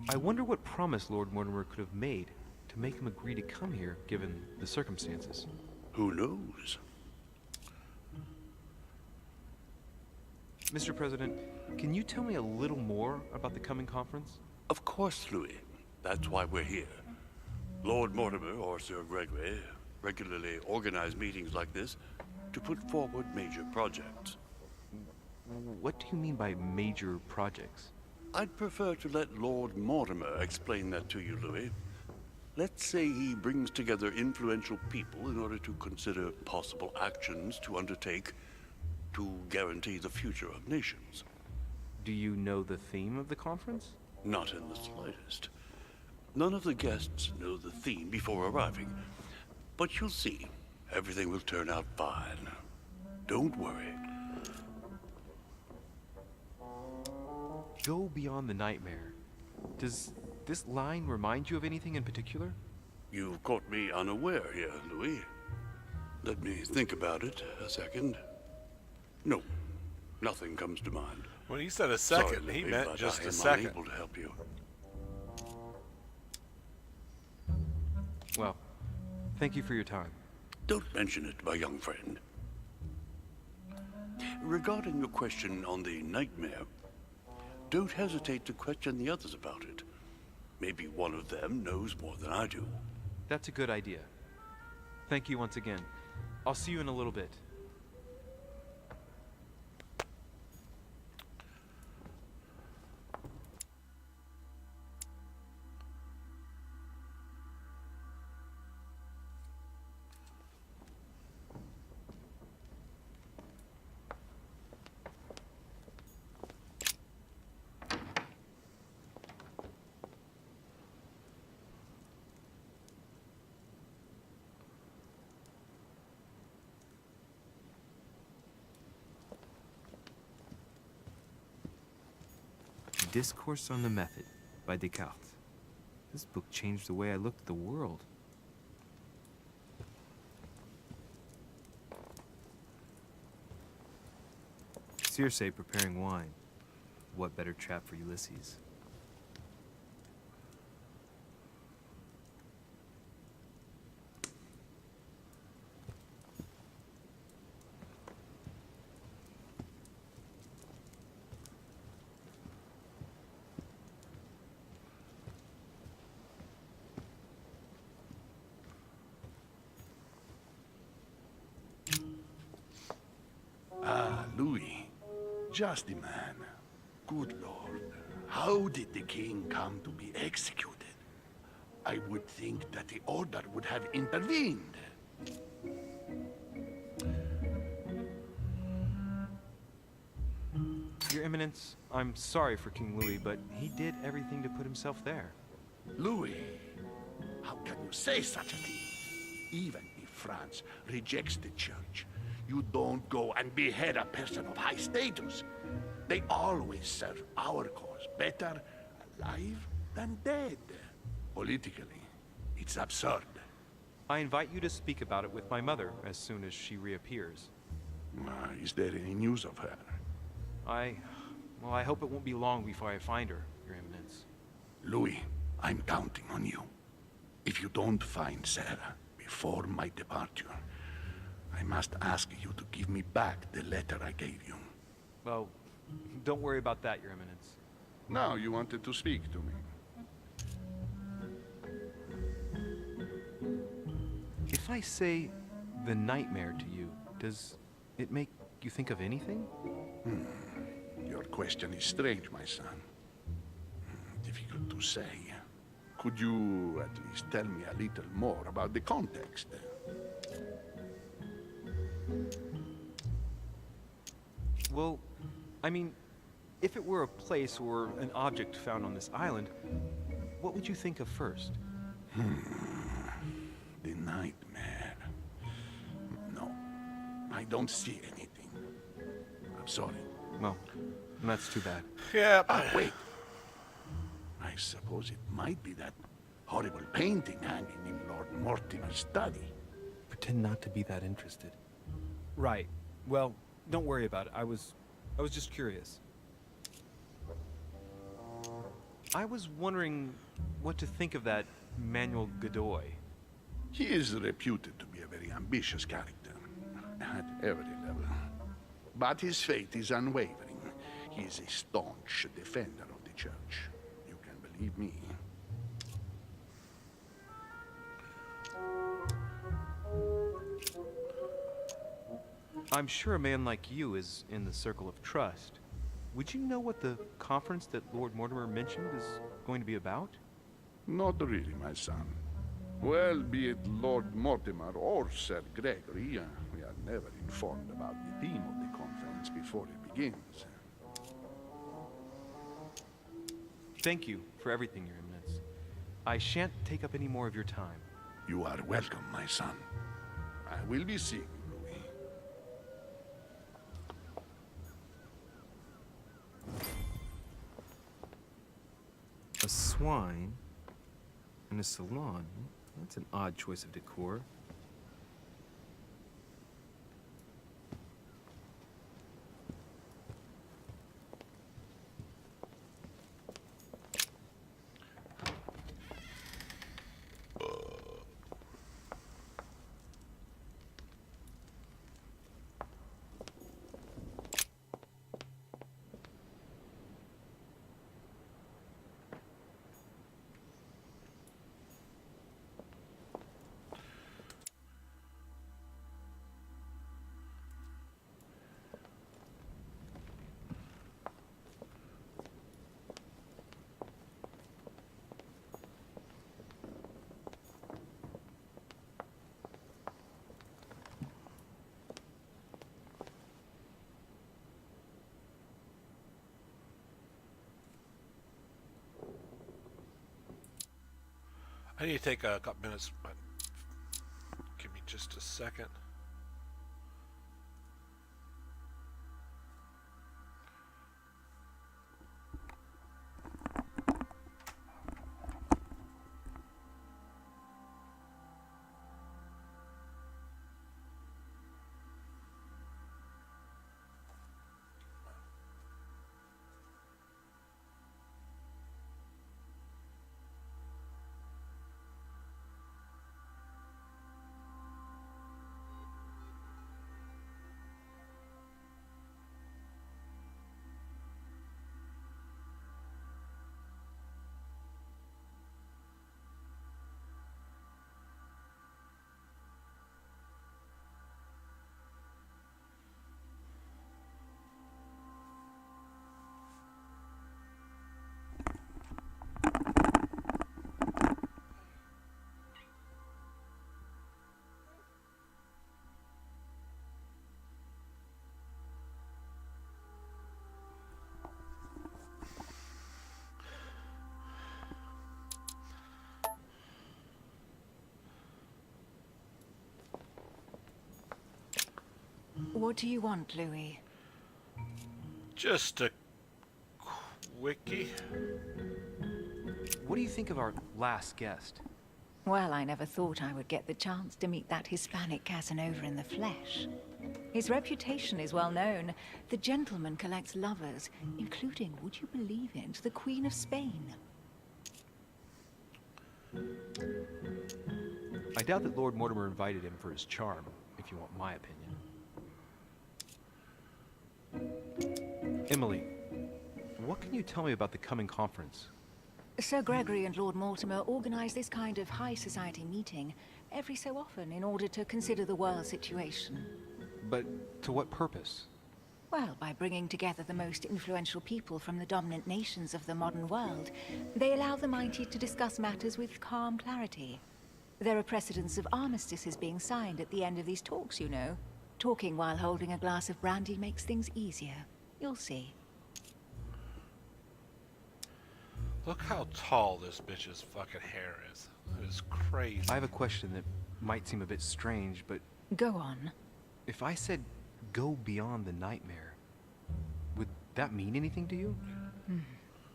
I wonder what promise Lord Mortimer could have made to make him agree to come here, given the circumstances. Who knows? Mr. President, can you tell me a little more about the coming conference? Of course, Louis. That's why we're here. Lord Mortimer, or Sir Gregory, regularly organize meetings like this to put forward major projects. What do you mean by major projects? I'd prefer to let Lord Mortimer explain that to you, Louis. Let's say he brings together influential people in order to consider possible actions to undertake to guarantee the future of nations. Do you know the theme of the conference? Not in the slightest. None of the guests know the theme before arriving. But you'll see, everything will turn out fine. Don't worry. Go beyond the nightmare. Does this line remind you of anything in particular? You've caught me unaware here, Louis. Let me think about it a second. No, nothing comes to mind. When he said a Sorry, second, he Louis, meant but just I a am second. unable to help you. Well, thank you for your time. Don't mention it, my young friend. Regarding your question on the nightmare, don't hesitate to question the others about it. Maybe one of them knows more than I do. That's a good idea. Thank you once again. I'll see you in a little bit. Discourse on the Method by Descartes. This book changed the way I looked at the world. Circe preparing wine. What better trap for Ulysses? Ah, Louis. Just the man. Good Lord. How did the king come to be executed? I would think that the order would have intervened. Your Eminence, I'm sorry for King Louis, but he did everything to put himself there. Louis, how can you say such a thing? Even if France rejects the church, you don't go and behead a person of high status. They always serve our cause better alive than dead. Politically, it's absurd. I invite you to speak about it with my mother as soon as she reappears. Is there any news of her? Well, I hope it won't be long before I find her, Your Eminence. Louis, I'm counting on you. If you don't find Sarah before my departure, I must ask you to give me back the letter I gave you. Well, don't worry about that, Your Eminence. Now you wanted to speak to me. If I say the nightmare to you, does it make you think of anything? Your question is strange, my son. Difficult to say. Could you at least tell me a little more about the context? Well, I mean, if it were a place or an object found on this island, what would you think of first? The nightmare. No, I don't see anything. I'm sorry. Well, that's too bad. Yeah. Wait. I suppose it might be that horrible painting hanging in Lord Mortimer's study. Pretend not to be that interested. Right. Well, don't worry about it. I was just curious. I was wondering what to think of that Manuel Godoy. He is reputed to be a very ambitious character, at every level. But his faith is unwavering. He is a staunch defender of the church. You can believe me. I'm sure a man like you is in the circle of trust. Would you know what the conference that Lord Mortimer mentioned is going to be about? Not really, my son. Well, be it Lord Mortimer or Sir Gregory, we are never informed about the theme of the conference before it begins. Thank you for everything, Your Eminence. I shan't take up any more of your time. You are welcome, my son. I will be seeing you, Louis. A swine in a salon? That's an odd choice of decor. I need to take a couple minutes, but give me just a second. What do you want, Louis? Just a quickie. What do you think of our last guest? Well, I never thought I would get the chance to meet that Hispanic Casanova in the flesh. His reputation is well known. The gentleman collects lovers, including, would you believe it, the Queen of Spain. I doubt that Lord Mortimer invited him for his charm, if you want my opinion. Emily, what can you tell me about the coming conference? Sir Gregory and Lord Mortimer organize this kind of high society meeting every so often in order to consider the world situation. But to what purpose? Well, by bringing together the most influential people from the dominant nations of the modern world, they allow the mighty to discuss matters with calm clarity. There are precedents of armistices being signed at the end of these talks, you know. Talking while holding a glass of brandy makes things easier. You'll see. Look how tall this bitch's fucking hair is. It is crazy. I have a question that might seem a bit strange, but Go on. if I said go beyond the nightmare, would that mean anything to you?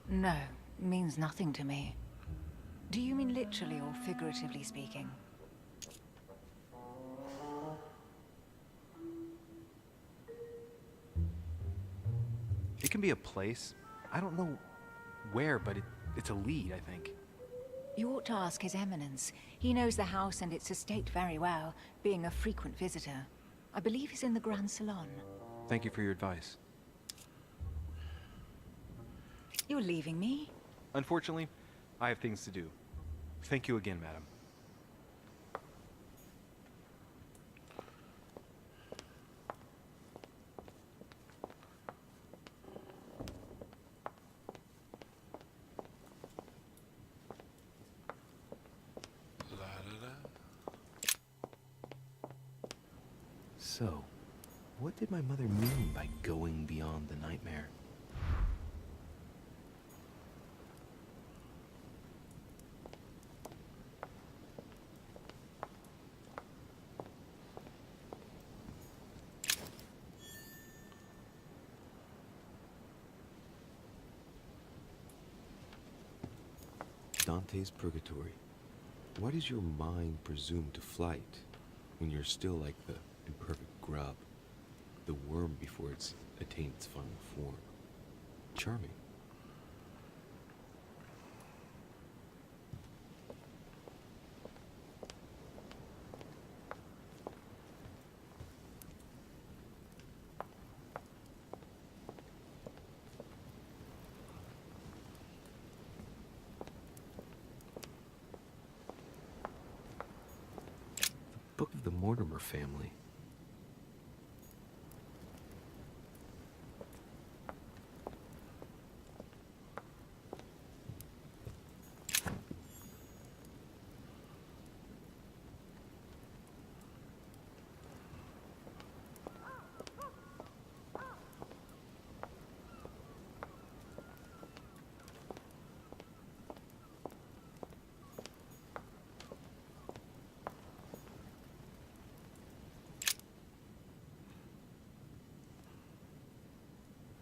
No, means nothing to me. Do you mean literally or figuratively speaking? It can be a place. I don't know where, but it's a lead, I think. You ought to ask His Eminence. He knows the house and its estate very well, being a frequent visitor. I believe he's in the Grand Salon. Thank you for your advice. You're leaving me? Unfortunately, I have things to do. Thank you again, madam. So, what did my mother mean by going beyond the nightmare? Dante's Purgatory. Why does your mind presume to flight when you're still like the imperfect grub, the worm before it's attained its final form? Charming. Book of the Mortimer family.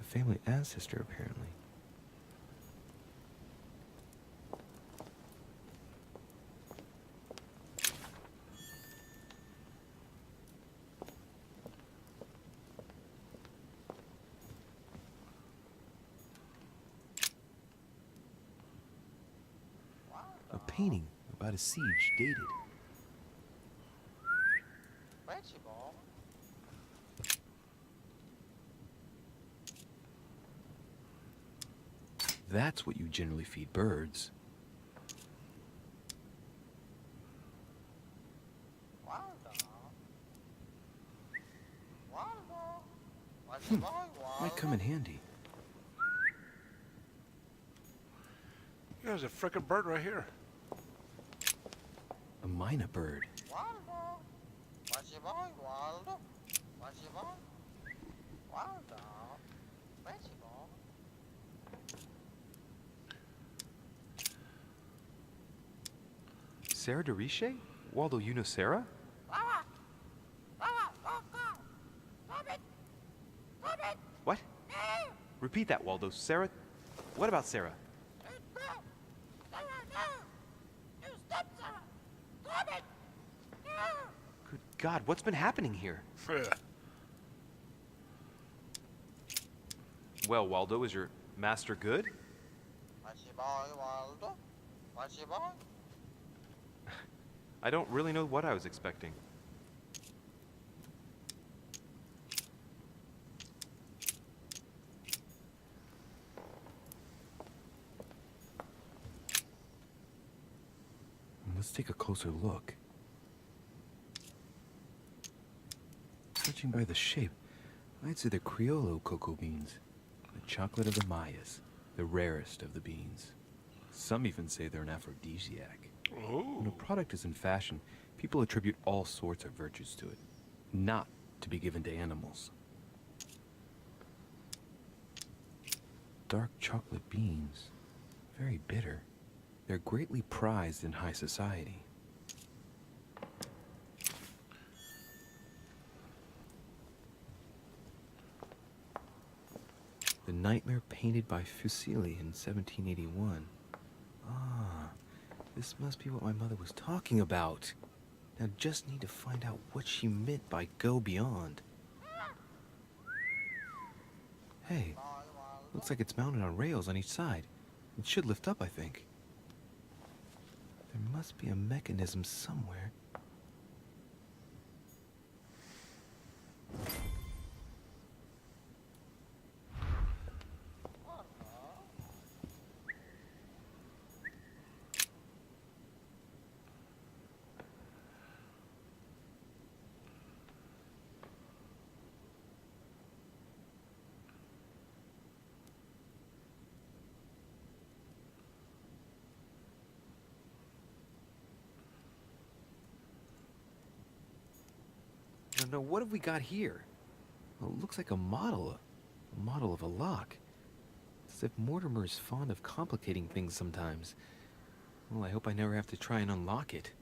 Family ancestor, apparently. A painting about a siege dated. That's what you generally feed birds. Might come in handy. There's a frickin' bird right here. A mina bird. Sarah DeRiche? Waldo, you know Sarah? What? Repeat that, Waldo. Sarah? What about Sarah? Good God, what's been happening here? Well, Waldo, is your master good? I don't really know what I was expecting. Let's take a closer look. Judging by the shape, I'd say they're Criollo cocoa beans. The chocolate of the Mayas, the rarest of the beans. Some even say they're an aphrodisiac. When a product is in fashion, people attribute all sorts of virtues to it, not to be given to animals. Dark chocolate beans. Very bitter. They're greatly prized in high society. The nightmare painted by Fuseli in 1781. Ah, this must be what my mother was talking about. Now just need to find out what she meant by go beyond. Hey, looks like it's mounted on rails on each side. It should lift up, I think. There must be a mechanism somewhere. No, what have we got here? Well, it looks like a model of a lock. It's as if Mortimer is fond of complicating things sometimes. Well, I hope I never have to try and unlock it.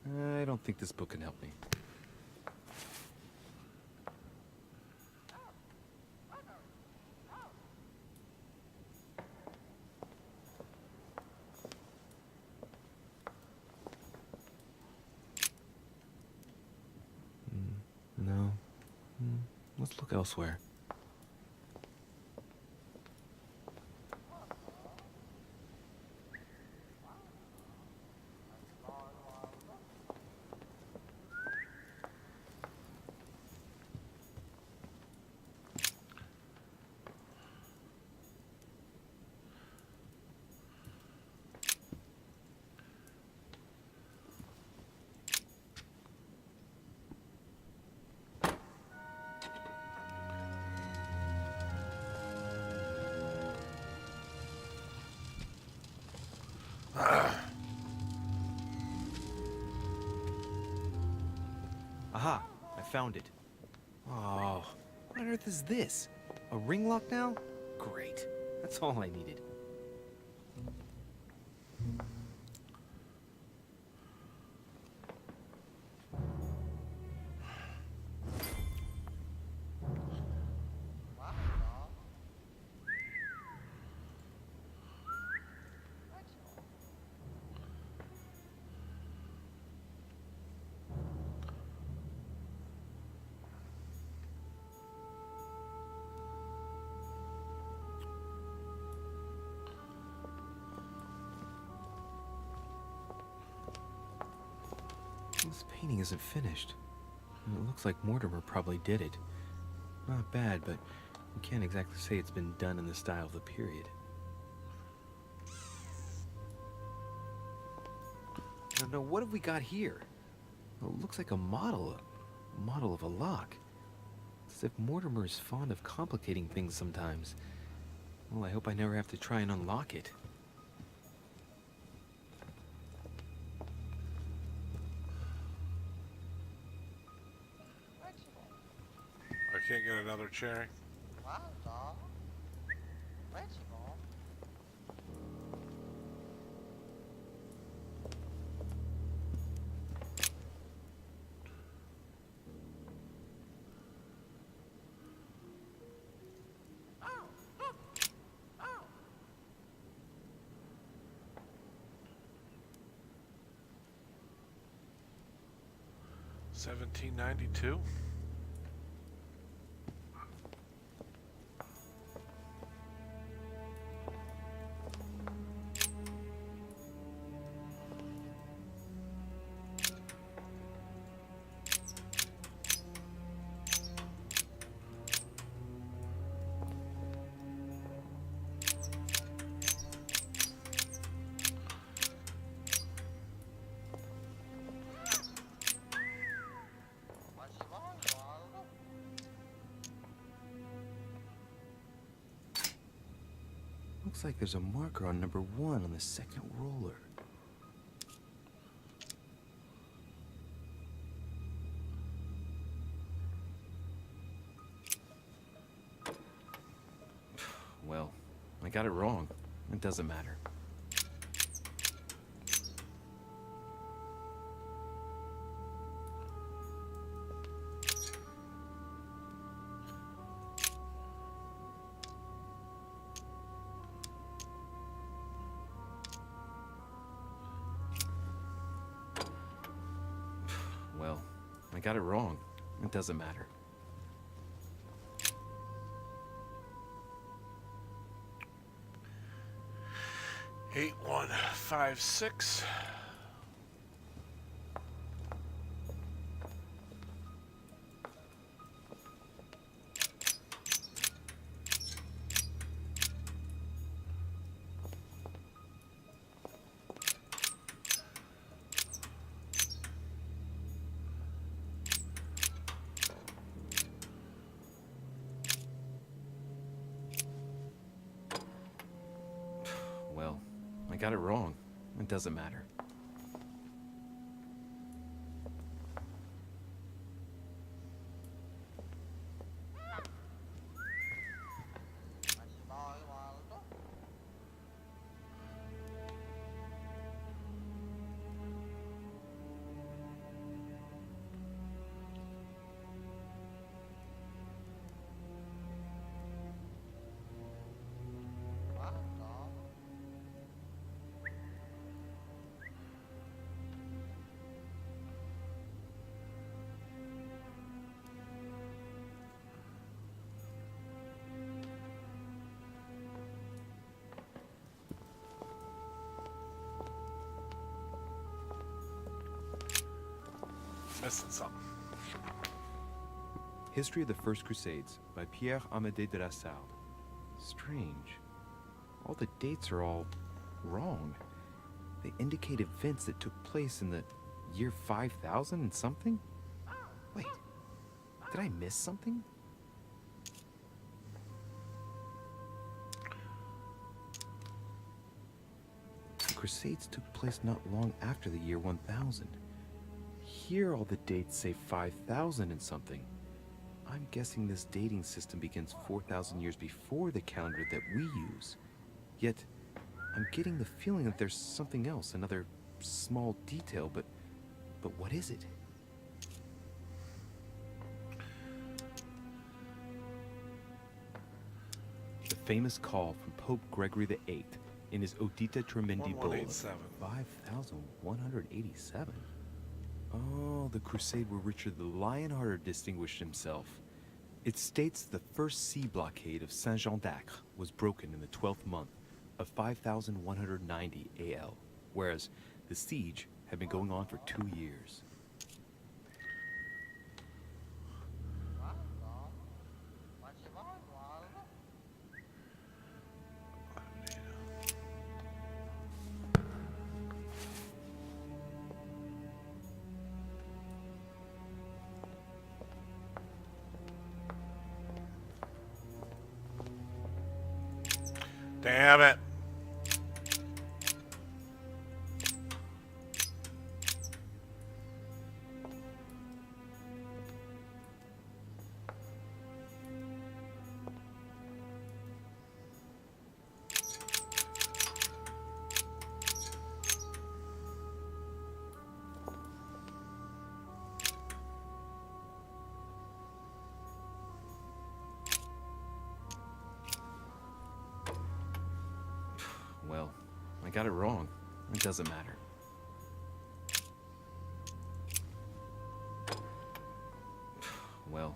I don't think this book can help me. No. Let's look elsewhere. Aha! I found it. Oh, what on earth is this? A ring lock now? Great. That's all I needed. This painting isn't finished. And it looks like Mortimer probably did it. Not bad, but you can't exactly say it's been done in the style of the period. Now, what have we got here? Well, it looks like a model of a lock. It's as if Mortimer is fond of complicating things sometimes. Well, I hope I never have to try and unlock it. I can't get another cherry. $17.92. Looks like there's a marker on number 1 on the second roller. Well, I got it wrong. It doesn't matter. Well, I got it wrong. It doesn't matter. 8156. Well, I got it wrong. It doesn't matter. Missing something. History of the First Crusades by Pierre Amédée de la Salle. Strange. All the dates are all wrong. They indicate events that took place in the year 5000 and something? Wait, did I miss something? The Crusades took place not long after the year 1000. Here all the dates say 5000 and something. I'm guessing this dating system begins 4,000 years before the calendar that we use. Yet, I'm getting the feeling that there's something else, another small detail, but what is it? The famous call from Pope Gregory VIII in his Audita Tremendi Bull of 5187. Oh, the crusade where Richard the Lionhearted distinguished himself. It states the first sea blockade of Saint-Jean d'Acre was broken in the 12th month of 5190 AL, whereas the siege had been going on for 2 years. Damn it. Well, I got it wrong. It doesn't matter. Well,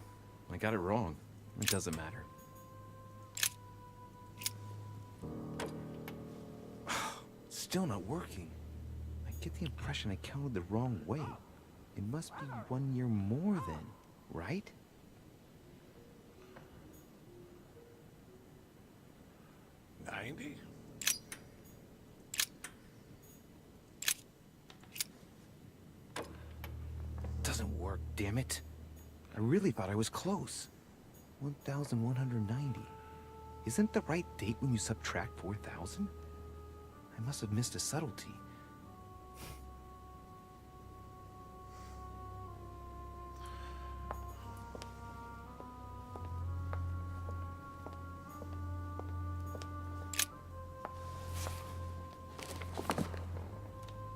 I got it wrong. It doesn't matter. Still not working. I get the impression I counted the wrong way. It must be 1 year more then, right? $90? Doesn't work, damn it. I really thought I was close. 1,190. Isn't the right date when you subtract 4,000? I must have missed a subtlety.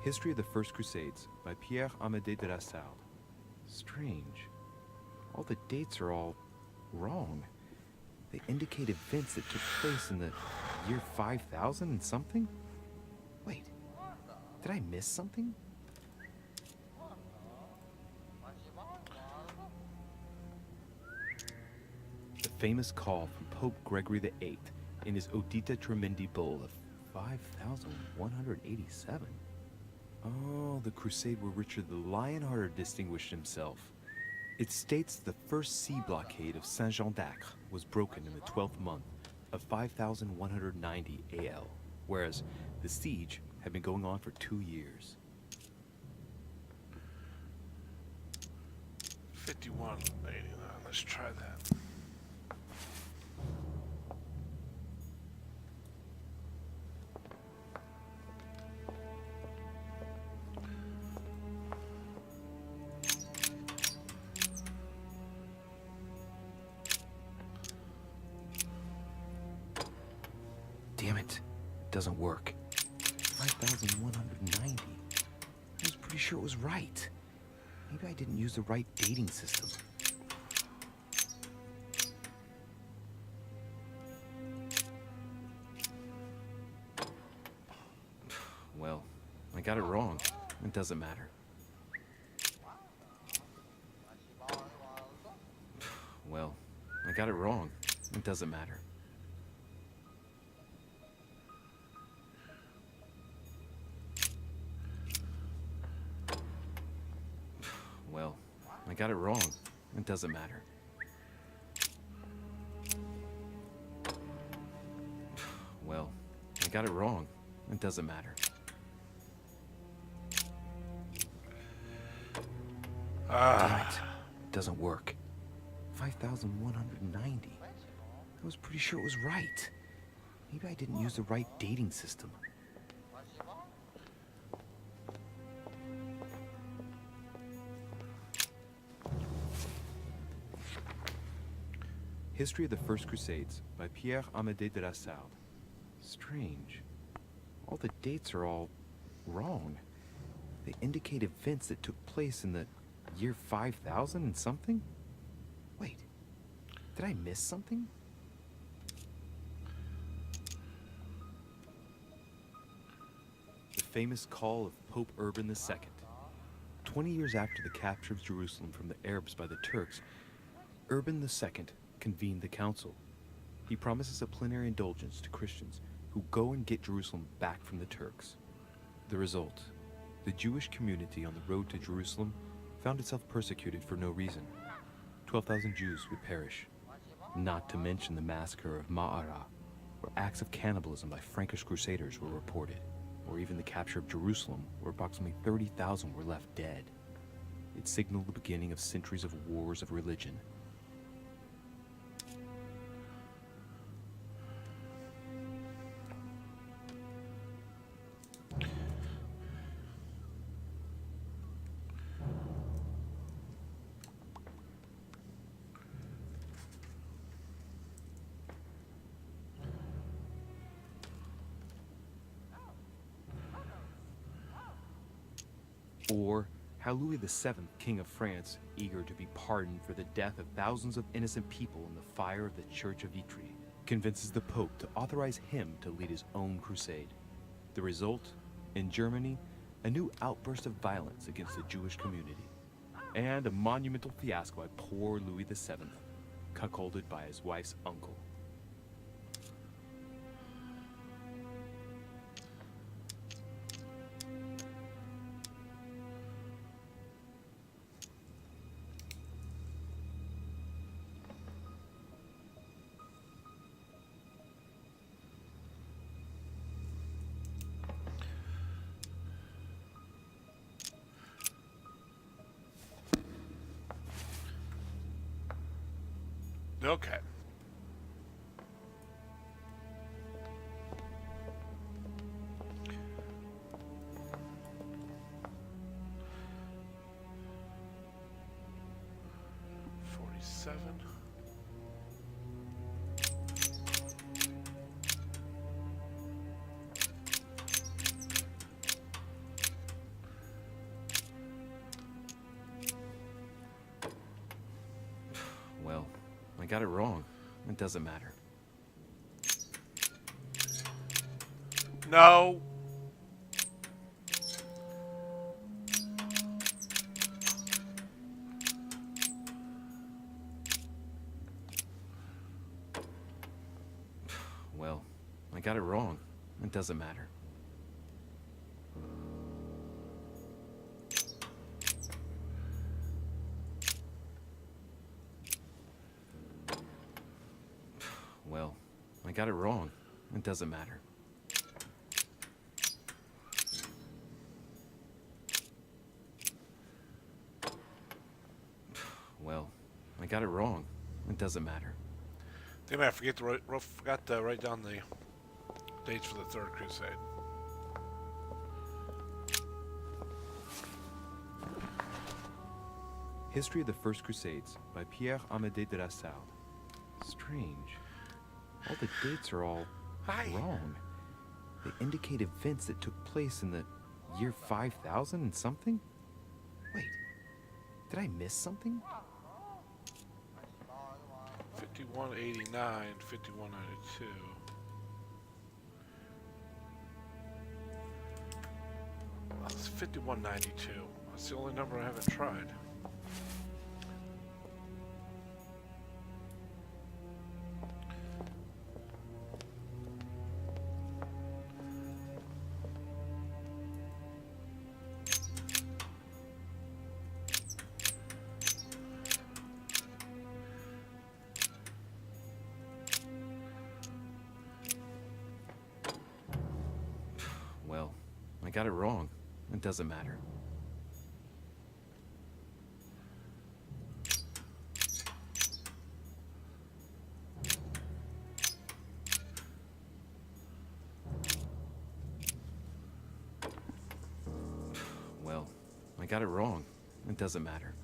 History of the First Crusades by Pierre Amédée de la Salle. Strange. All the dates are all wrong. They indicate events that took place in the year 5000 and something? Wait, did I miss something? The famous call from Pope Gregory VIII in his Audita Tremendi Bull of 5187. Oh, the crusade where Richard the Lionhearted distinguished himself. It states the first sea blockade of Saint-Jean d'Acre was broken in the 12th month of 5190 AL, whereas the siege had been going on for 2 years. 5189. Let's try that. Damn it, it doesn't work. 5190. I was pretty sure it was right. Maybe I didn't use the right dating system. Well, I got it wrong. It doesn't matter. Well, I got it wrong. It doesn't matter. Well, I got it wrong. It doesn't matter. Well, I got it wrong. It doesn't matter. Damn it. It doesn't work. 5190. I was pretty sure it was right. Maybe I didn't use the right dating system. History of the First Crusades by Pierre Amédée de la Salle. Strange. All the dates are all wrong. They indicate events that took place in the year 5000 and something? Wait, did I miss something? The famous call of Pope Urban II. 20 years after the capture of Jerusalem from the Arabs by the Turks, Urban II convened the council. He promises a plenary indulgence to Christians who go and get Jerusalem back from the Turks. The result, the Jewish community on the road to Jerusalem found itself persecuted for no reason. 12,000 Jews would perish, not to mention the massacre of Ma'ara, where acts of cannibalism by Frankish crusaders were reported, or even the capture of Jerusalem, where approximately 30,000 were left dead. It signaled the beginning of centuries of wars of religion. Or how Louis VII, King of France, eager to be pardoned for the death of thousands of innocent people in the fire of the Church of Vitry, convinces the Pope to authorize him to lead his own crusade. The result, in Germany, a new outburst of violence against the Jewish community, and a monumental fiasco by poor Louis VII, cuckolded by his wife's uncle. Okay. 27. Well, I got it wrong. It doesn't matter. No. Well, I got it wrong. It doesn't matter. Well, I got it wrong. It doesn't matter. Well, I got it wrong. It doesn't matter. Damn it, I forgot to write down the dates for the Third Crusade. History of the First Crusades by Pierre Amédée de la Salle. Strange. All the dates are all wrong. They indicate events that took place in the year 5000 and something? Wait, did I miss something? 5189, 5192. Well, it's 5192. That's the only number I haven't tried. Well, I got it wrong. It doesn't matter. Well, I got it wrong. It doesn't matter.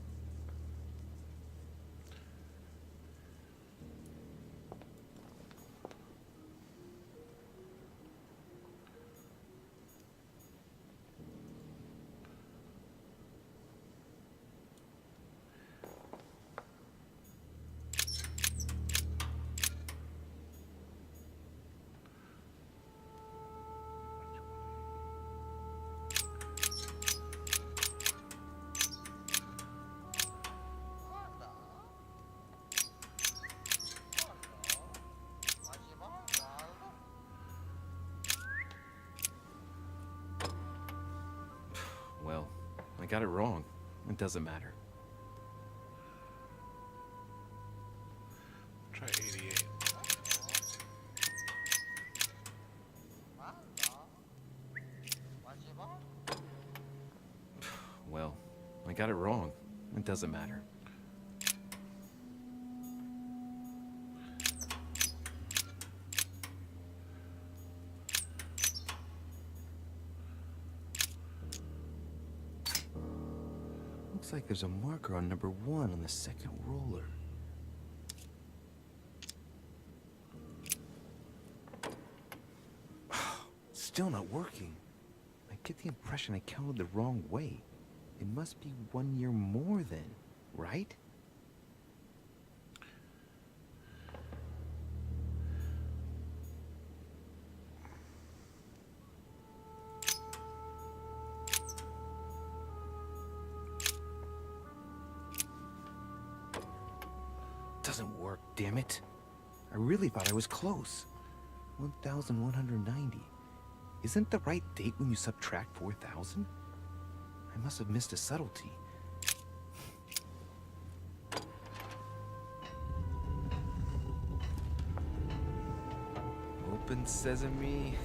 Well, I got it wrong. It doesn't matter. Try 88. Well, I got it wrong. It doesn't matter. Looks like there's a marker on number 1 on the second roller. Still not working. I get the impression I counted the wrong way. It must be 1 year more then, right? Doesn't work, damn it. I really thought I was close. 1,190. Isn't the right date when you subtract 4,000? I must have missed a subtlety. Open sesame.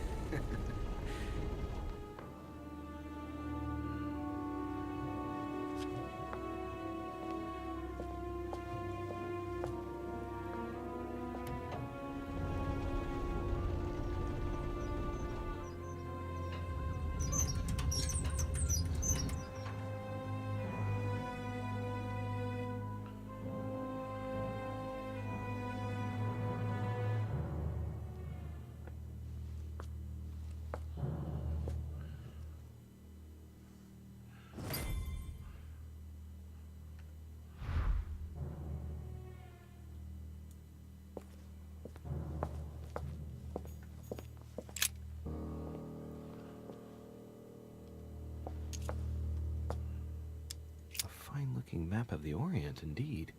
Working map of the Orient, indeed.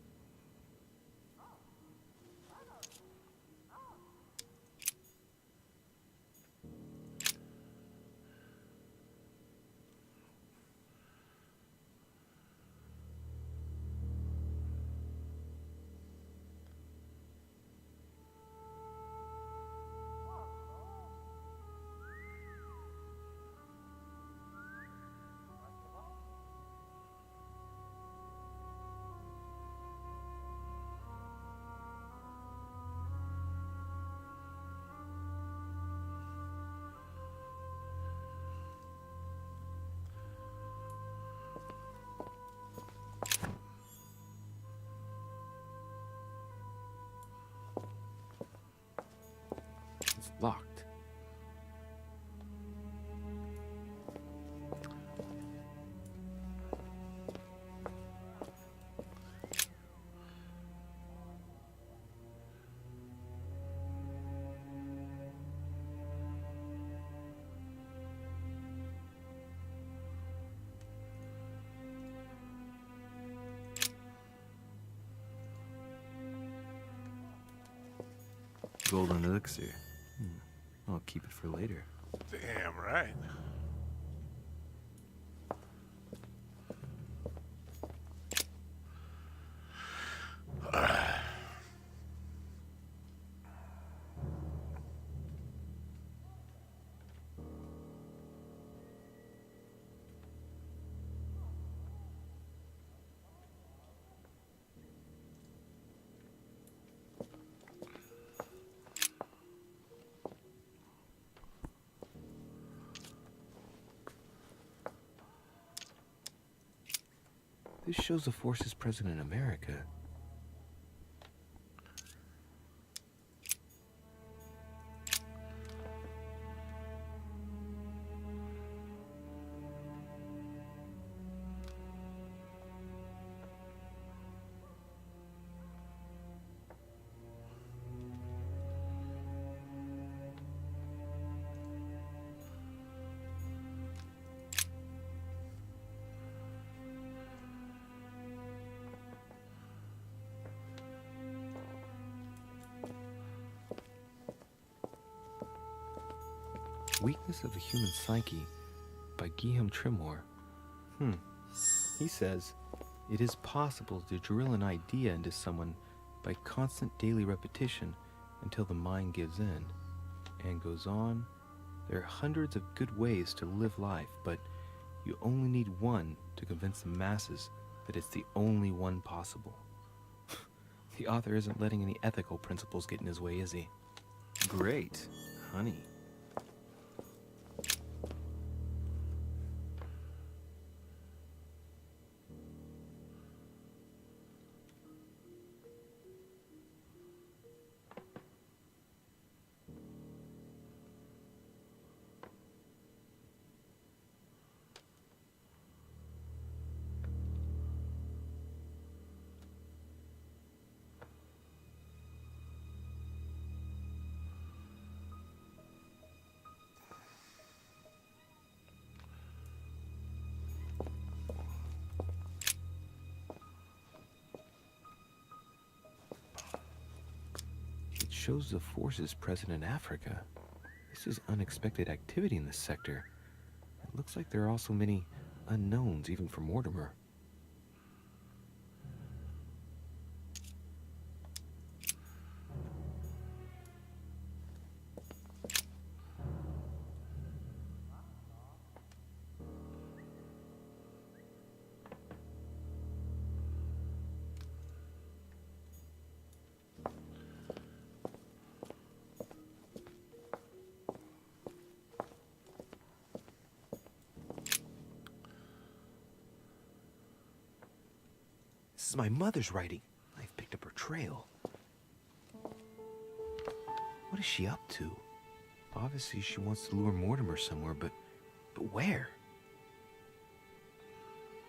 It's locked. Golden elixir. I'll keep it for later. Damn right. This shows the forces present in America. Weakness of the Human Psyche by Guillaume Tremor. He says, it is possible to drill an idea into someone by constant daily repetition until the mind gives in. And goes on, there are hundreds of good ways to live life, but you only need one to convince the masses that it's the only one possible. The author isn't letting any ethical principles get in his way, is he? Great, honey. Shows the forces present in Africa. This is unexpected activity in this sector. It looks like there are also many unknowns, even for Mortimer. This is my mother's writing. I've picked up her trail. What is she up to? Obviously, she wants to lure Mortimer somewhere, but where?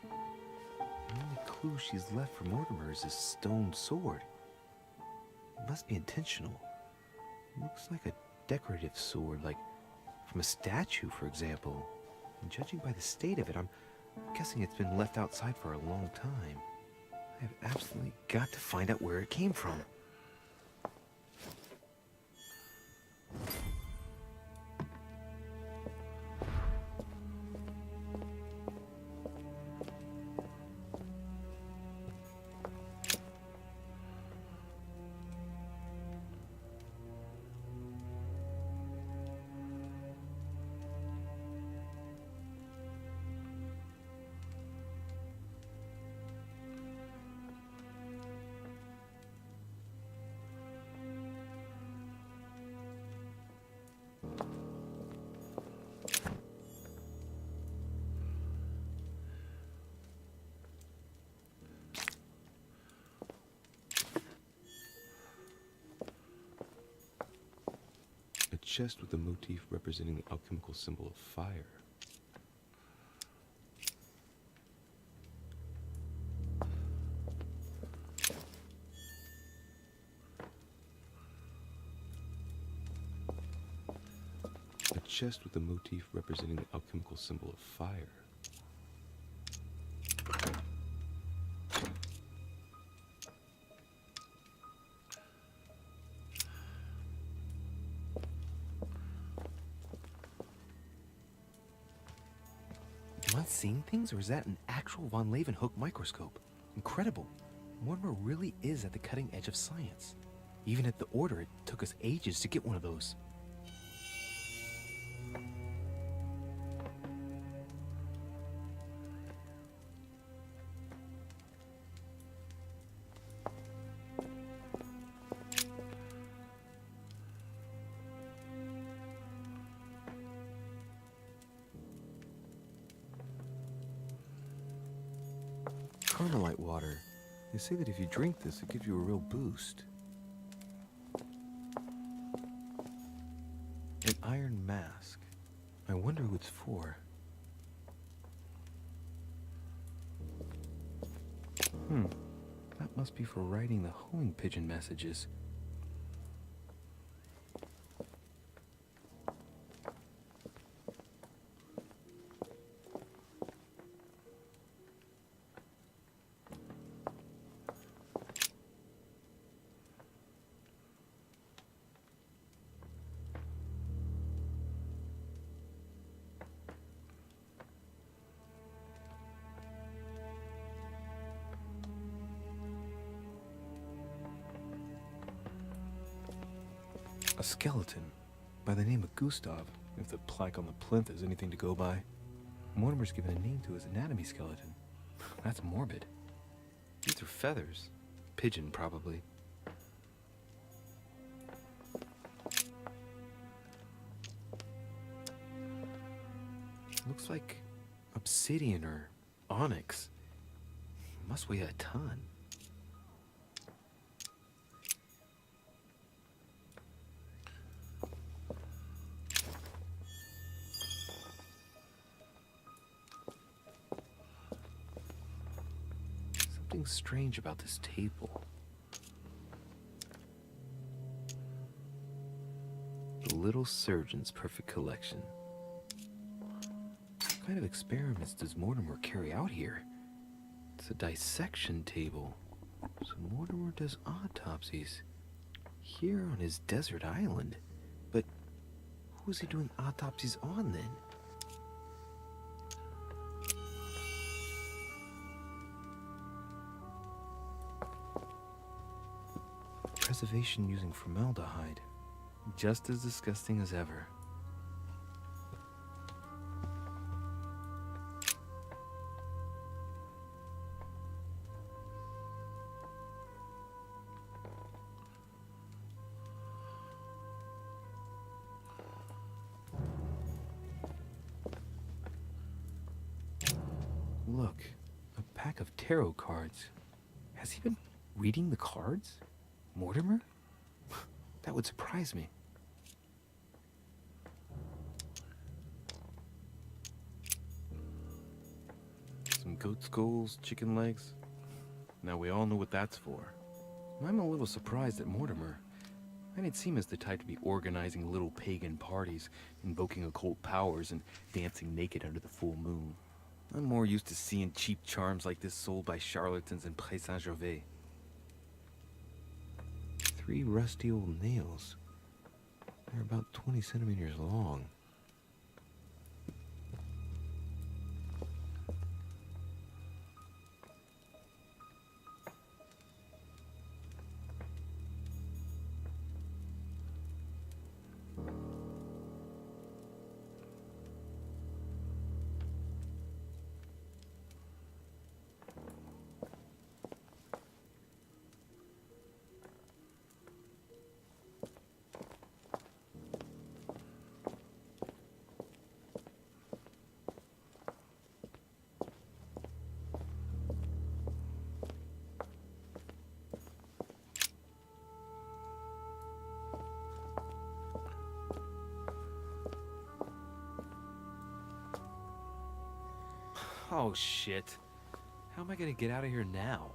The only clue she's left for Mortimer is this stone sword. It must be intentional. It looks like a decorative sword, like from a statue, for example. And judging by the state of it, I'm Guessing it's been left outside for a long time. I have absolutely got to find out where it came from. A chest with a motif representing the alchemical symbol of fire. A chest with a motif representing the alchemical symbol of fire. Am I seeing things, or is that an actual von Leeuwenhoek microscope? Incredible. Mortimer really is at the cutting edge of science. Even at the Order, it took us ages to get one of those. Carmelite water. They say that if you drink this, it gives you a real boost. An iron mask. I wonder who it's for. That must be for writing the homing pigeon messages. A skeleton, by the name of Gustav, if the plaque on the plinth is anything to go by. Mortimer's given a name to his anatomy skeleton. That's morbid. These are feathers. Pigeon, probably. Looks like obsidian or onyx. Must weigh a ton. Something strange about this table. The little surgeon's perfect collection. What kind of experiments does Mortimer carry out here? It's a dissection table. So Mortimer does autopsies here on his desert island. But who is he doing autopsies on then? Preservation using formaldehyde. Just as disgusting as ever. Look, a pack of tarot cards. Has he been reading the cards? Mortimer? That would surprise me. Some goat skulls, chicken legs. Now we all know what that's for. I'm a little surprised at Mortimer. I didn't seem as the type to be organizing little pagan parties, invoking occult powers, and dancing naked under the full moon. I'm more used to seeing cheap charms like this sold by charlatans in Pré Saint-Gervais. 3 rusty old nails. They're about 20 centimeters long. Oh, shit. How am I gonna get out of here now?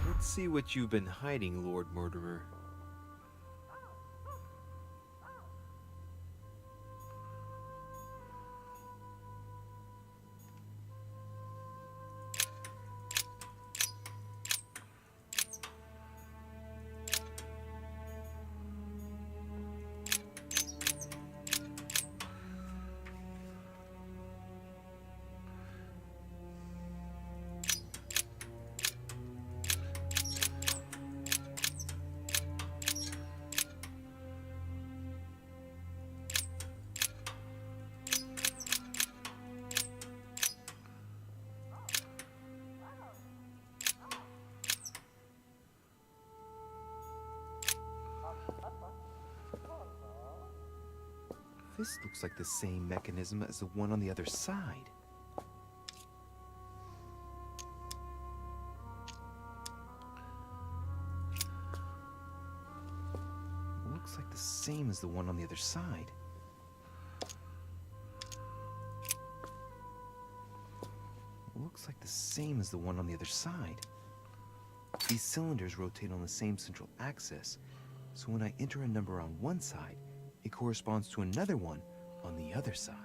Let's see what you've been hiding, Lord Murderer. This looks like the same mechanism as the one on the other side. Looks like the same as the one on the other side. Looks like the same as the one on the other side. These cylinders rotate on the same central axis, so when I enter a number on one side, it corresponds to another one on the other side.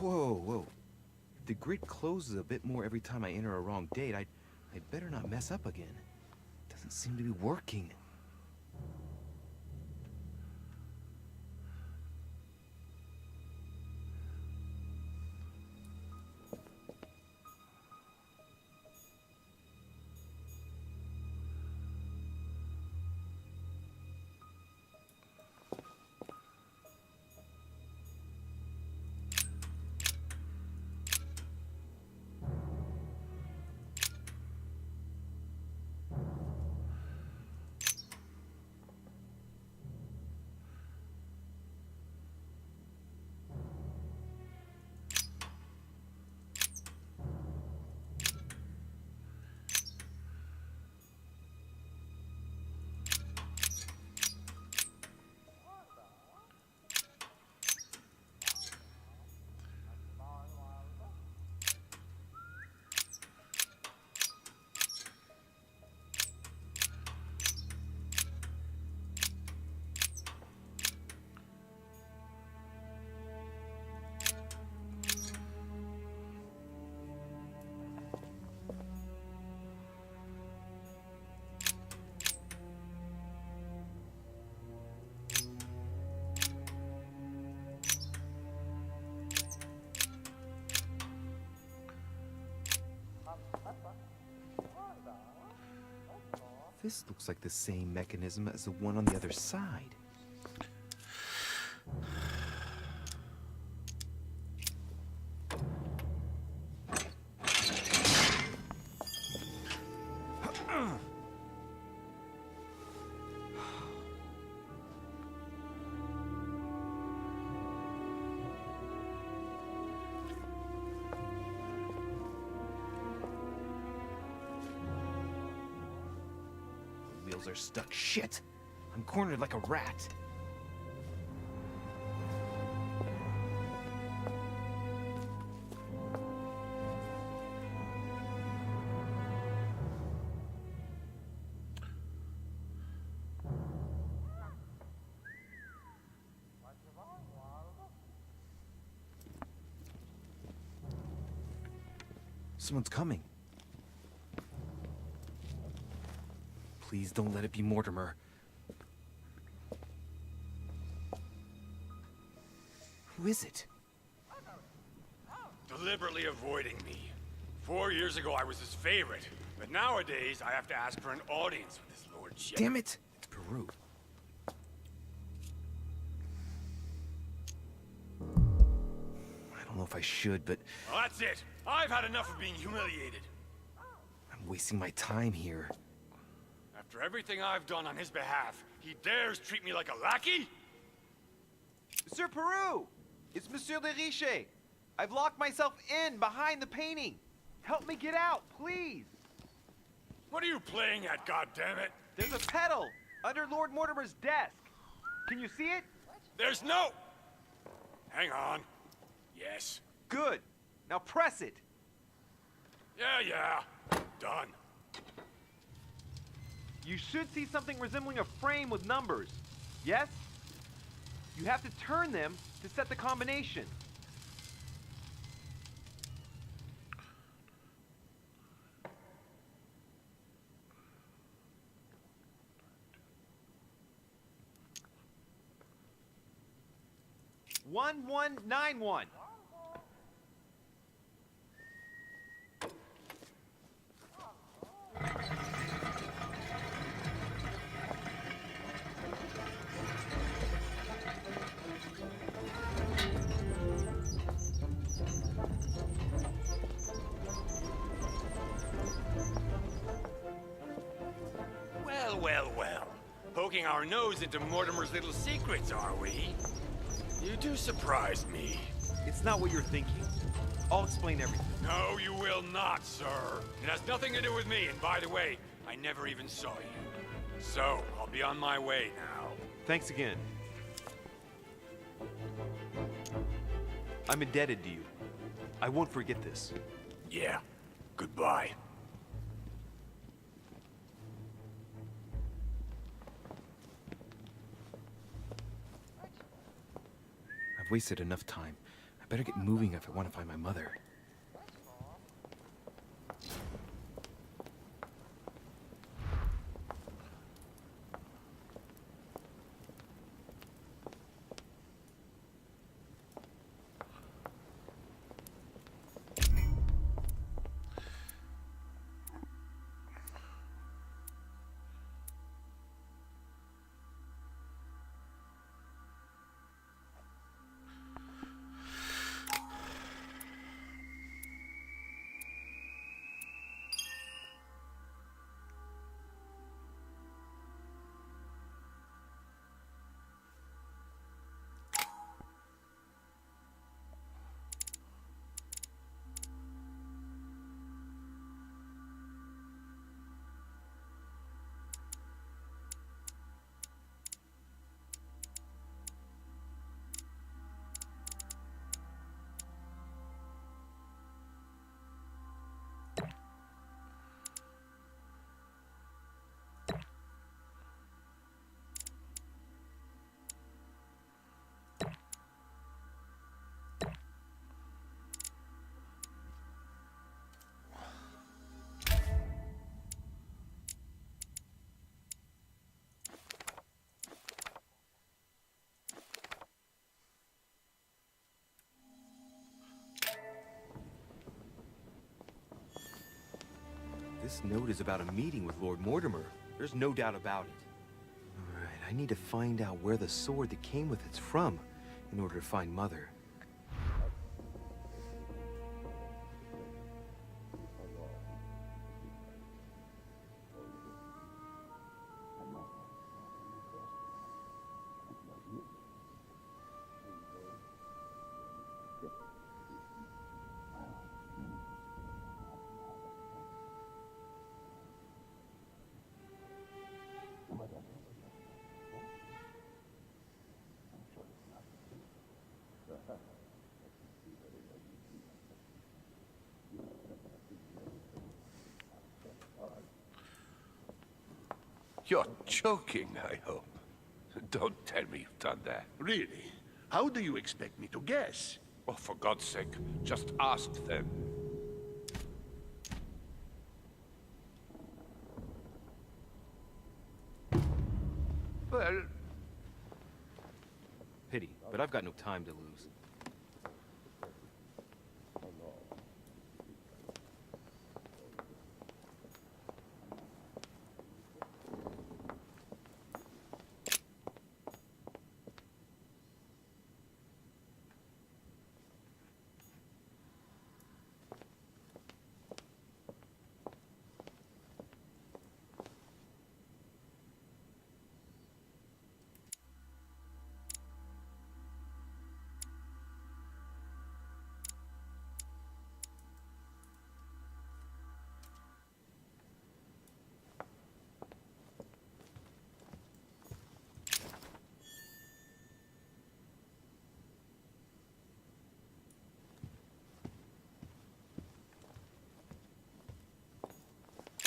Whoa, whoa. If the grid closes a bit more every time I enter a wrong date, I'd better not mess up again. It doesn't seem to be working. This looks like the same mechanism as the one on the other side. Wheels are stuck. Shit! I'm cornered like a rat. Someone's coming. Please don't let it be Mortimer. Who is it? Deliberately avoiding me. 4 years ago, I was his favorite. But nowadays, I have to ask for an audience with his lordship. Damn it! It's Peru. I don't know if I should, but Well, that's it. I've had enough of being humiliated. I'm wasting my time here. After everything I've done on his behalf, he dares treat me like a lackey? Sir Peru! It's Monsieur Le Riche! I've locked myself in behind the painting! Help me get out, please! What are you playing at, goddammit? There's a pedal under Lord Mortimer's desk. Can you see it? There's no... Hang on. Yes. Good. Now press it. Yeah. Done. You should see something resembling a frame with numbers. Yes? You have to turn them to set the combination. One, 191. Well. Poking our nose into Mortimer's little secrets, are we? You do surprise me. It's not what you're thinking. I'll explain everything. No, you will not, sir. It has nothing to do with me, and by the way, I never even saw you. So, I'll be on my way now. Thanks again. I'm indebted to you. I won't forget this. Yeah. Goodbye. I've wasted enough time. I better get moving if I want to find my mother. This note is about a meeting with Lord Mortimer. There's no doubt about it. Alright, I need to find out where the sword that came with it's from in order to find Mother. You're joking, I hope. Don't tell me you've done that. Really? How do you expect me to guess? Oh, for God's sake, just ask them. pity, but I've got no time to lose.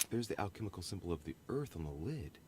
There's the alchemical symbol of the earth on the lid.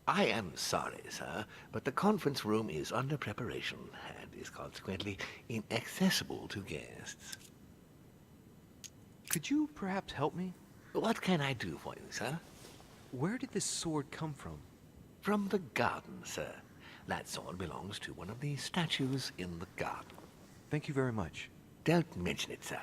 I am sorry, sir, but the conference room is under preparation and is consequently inaccessible to guests. Could you perhaps help me? What can I do for you, sir? Where did this sword come from? From the garden, sir. That sword belongs to one of the statues in the garden. Thank you very much. Don't mention it, sir.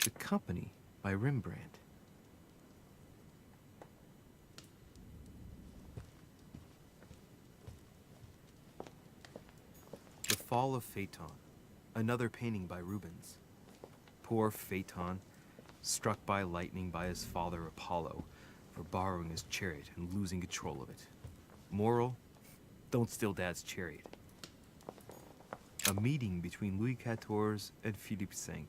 The Company by Rembrandt. The Fall of Phaeton. Another painting by Rubens. Poor Phaeton, struck by lightning by his father Apollo for borrowing his chariot and losing control of it. Moral: don't steal Dad's chariot. A meeting between Louis XIV and Philippe V.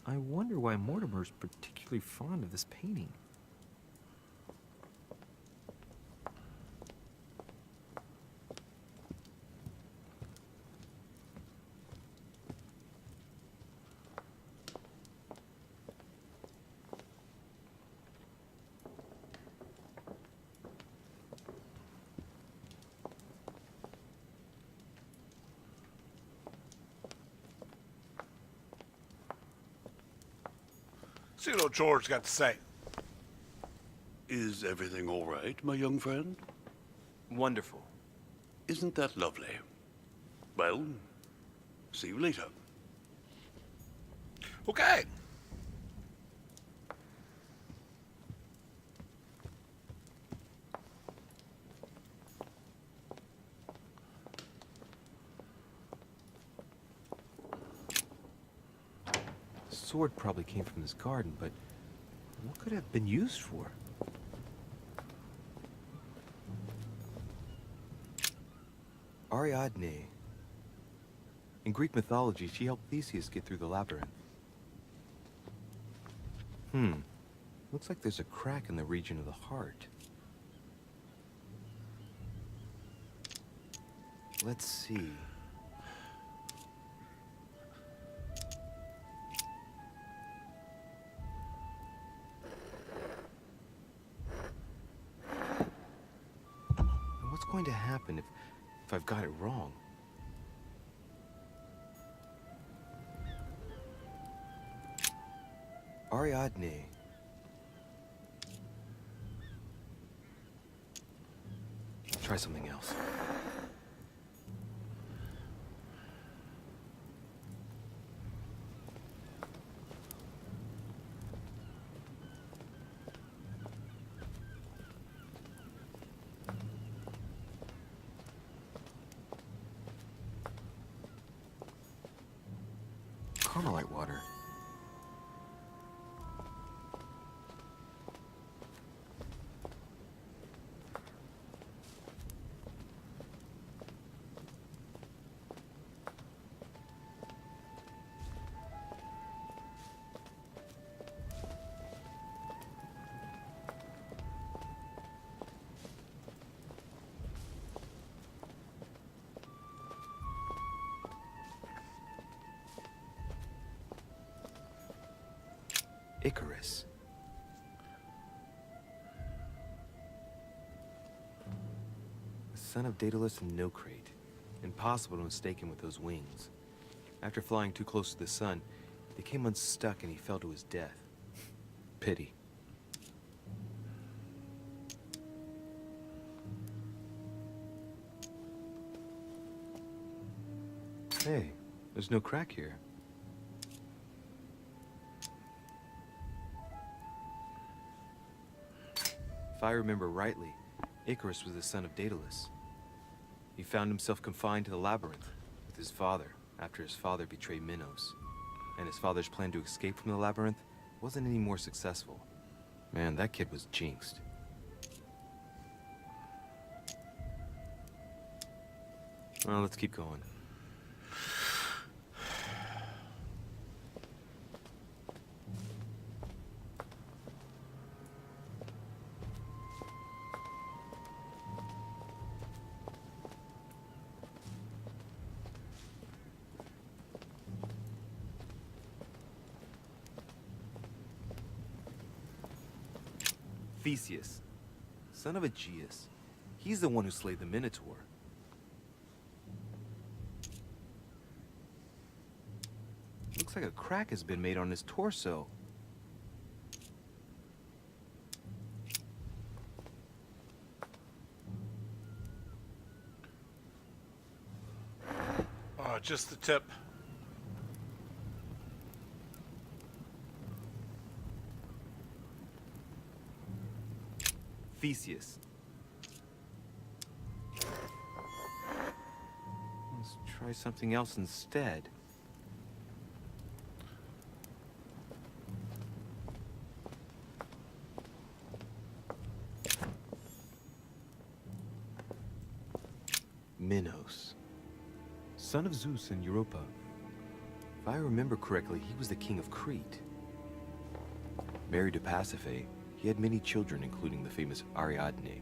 I wonder why Mortimer's particularly fond of this painting. See what George got to say. Is everything all right, my young friend? Wonderful. Isn't that lovely? Well, see you later. Okay. The sword probably came from this garden, but what could it have been used for? Ariadne. In Greek mythology, she helped Theseus get through the labyrinth. Looks like there's a crack in the region of the heart. Let's see. And what's going to happen if I've got it wrong? Ariadne. try something else. Carmelite water. Icarus. The son of Daedalus and Nocrate. Impossible to mistake him with those wings. After flying too close to the sun, they came unstuck and he fell to his death. Pity. Hey, there's no crack here. If I remember rightly, Icarus was the son of Daedalus. He found himself confined to the labyrinth with his father after his father betrayed Minos. And his father's plan to escape from the labyrinth wasn't any more successful. Man, that kid was jinxed. Well, let's keep going. Theseus, son of Aegeus. He's the one who slayed the Minotaur. Looks like a crack has been made on his torso. Oh, just the tip. Theseus. Let's try something else instead. Minos, son of Zeus and Europa. If I remember correctly, he was the king of Crete. Married to Pasiphae, he had many children, including the famous Ariadne,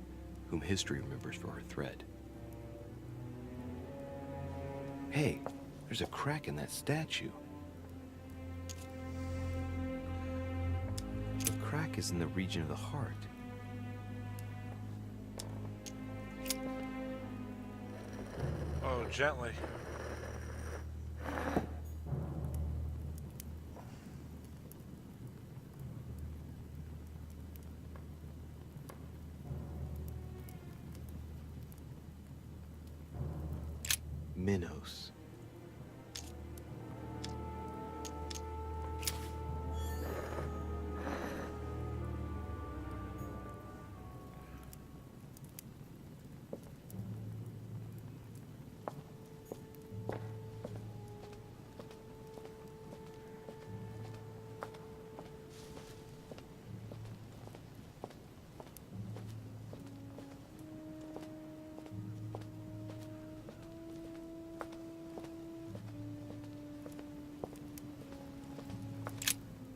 whom history remembers for her thread. Hey, there's a crack in that statue. The crack is in the region of the heart. Oh, gently. Minos.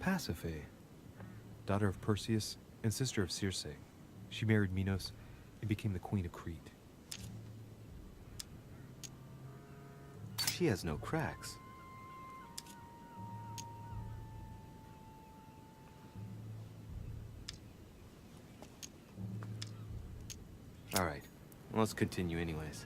Pasiphae, daughter of Perseus and sister of Circe. She married Minos and became the queen of Crete. She has no cracks. All right, well, let's continue anyways.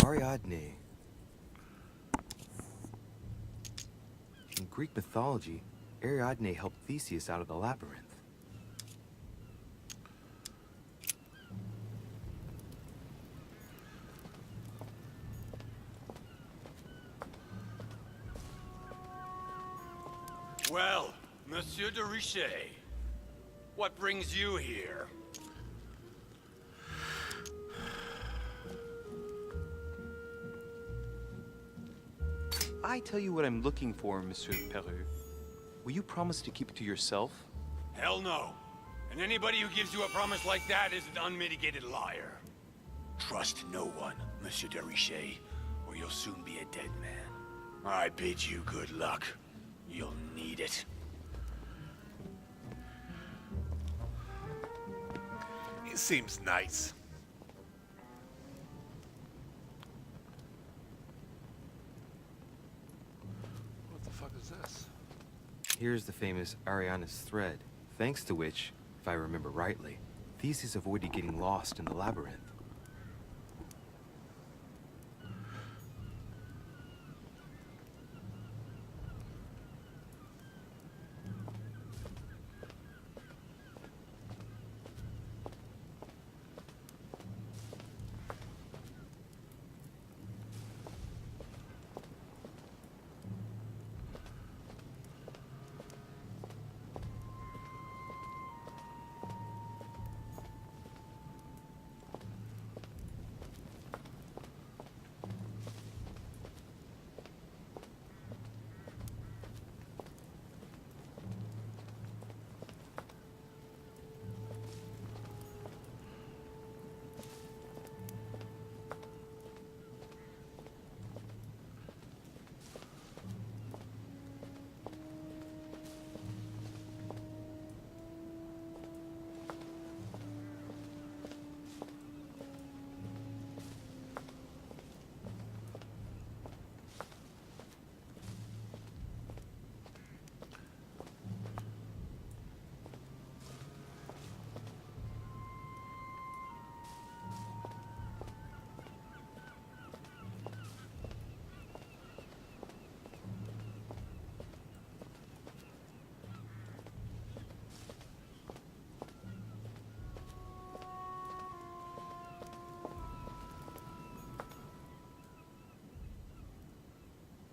Ariadne. In Greek mythology, Ariadne helped Theseus out of the labyrinth. Well, Monsieur de Richet, what brings you here? I tell you what I'm looking for, Monsieur Peru. Will you promise to keep it to yourself? Hell no. And anybody who gives you a promise like that is an unmitigated liar. Trust no one, Monsieur de Richet, or you'll soon be a dead man. I bid you good luck. You'll need it. He seems nice. What the fuck is this? Here's the famous Ariadne's thread, thanks to which, if I remember rightly, Theseus avoided getting lost in the labyrinth.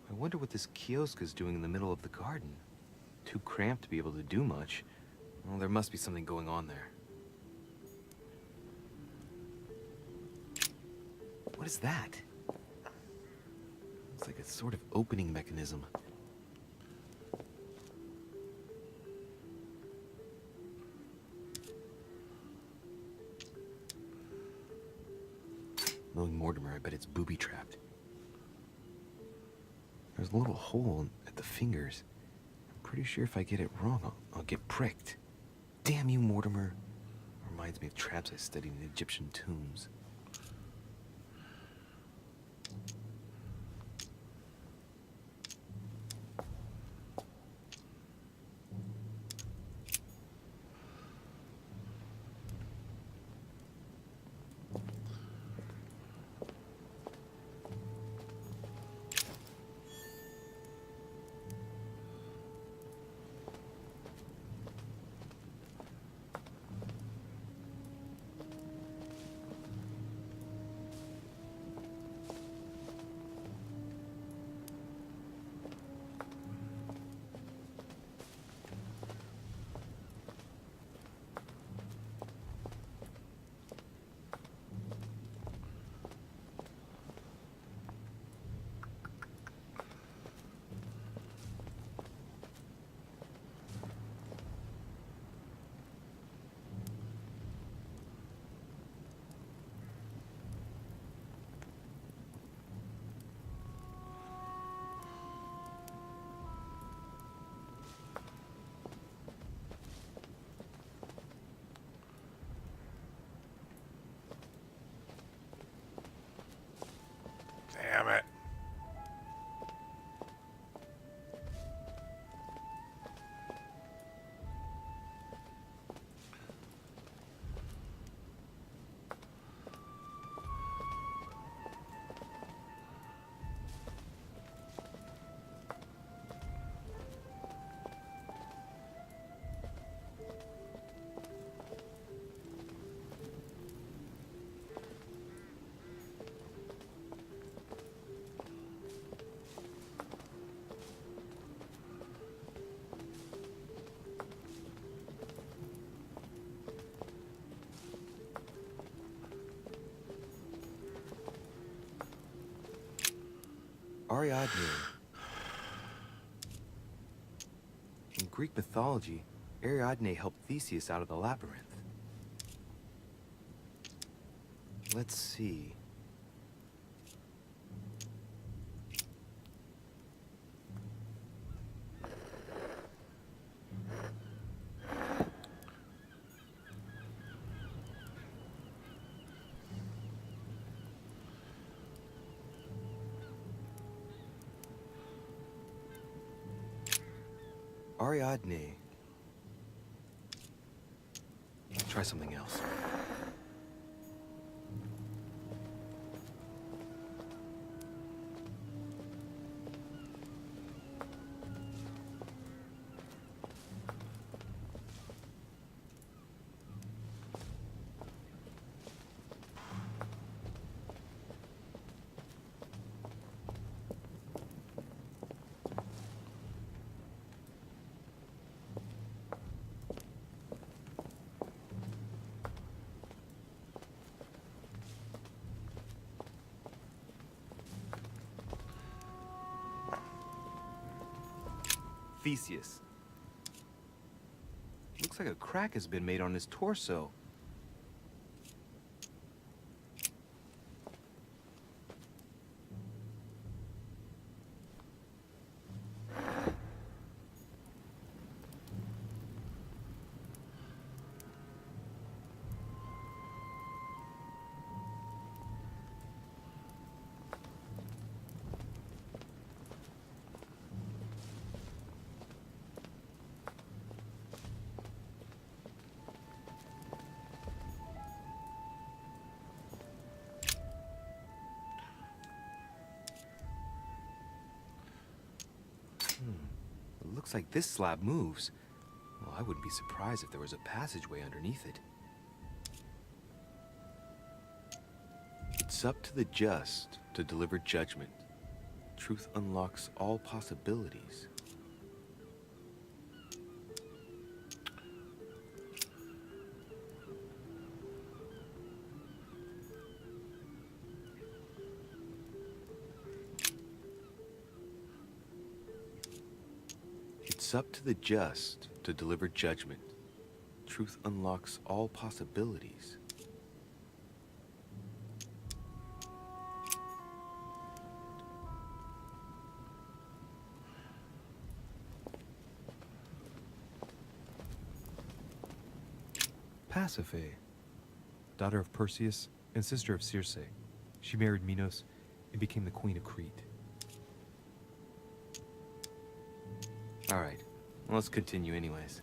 I wonder what this kiosk is doing in the middle of the garden. Too cramped to be able to do much. Well, there must be something going on there. What is that? It's like a sort of opening mechanism. Knowing Mortimer, I bet it's booby-trapped. There's a little hole at the fingers. I'm pretty sure if I get it wrong, I'll get pricked. Damn you, Mortimer. Reminds me of traps I studied in Egyptian tombs. Ariadne. In Greek mythology, Ariadne helped Theseus out of the labyrinth. Let's see. Ariadne. Try something else. Theseus. Looks like a crack has been made on his torso. It looks like this slab moves. Well, I wouldn't be surprised if there was a passageway underneath it. It's up to the just to deliver judgment. Truth unlocks all possibilities. It's up to the just to deliver judgment. Truth unlocks all possibilities. Pasiphae, daughter of Perseus and sister of Circe. She married Minos and became the queen of Crete. All right, well, let's continue anyways.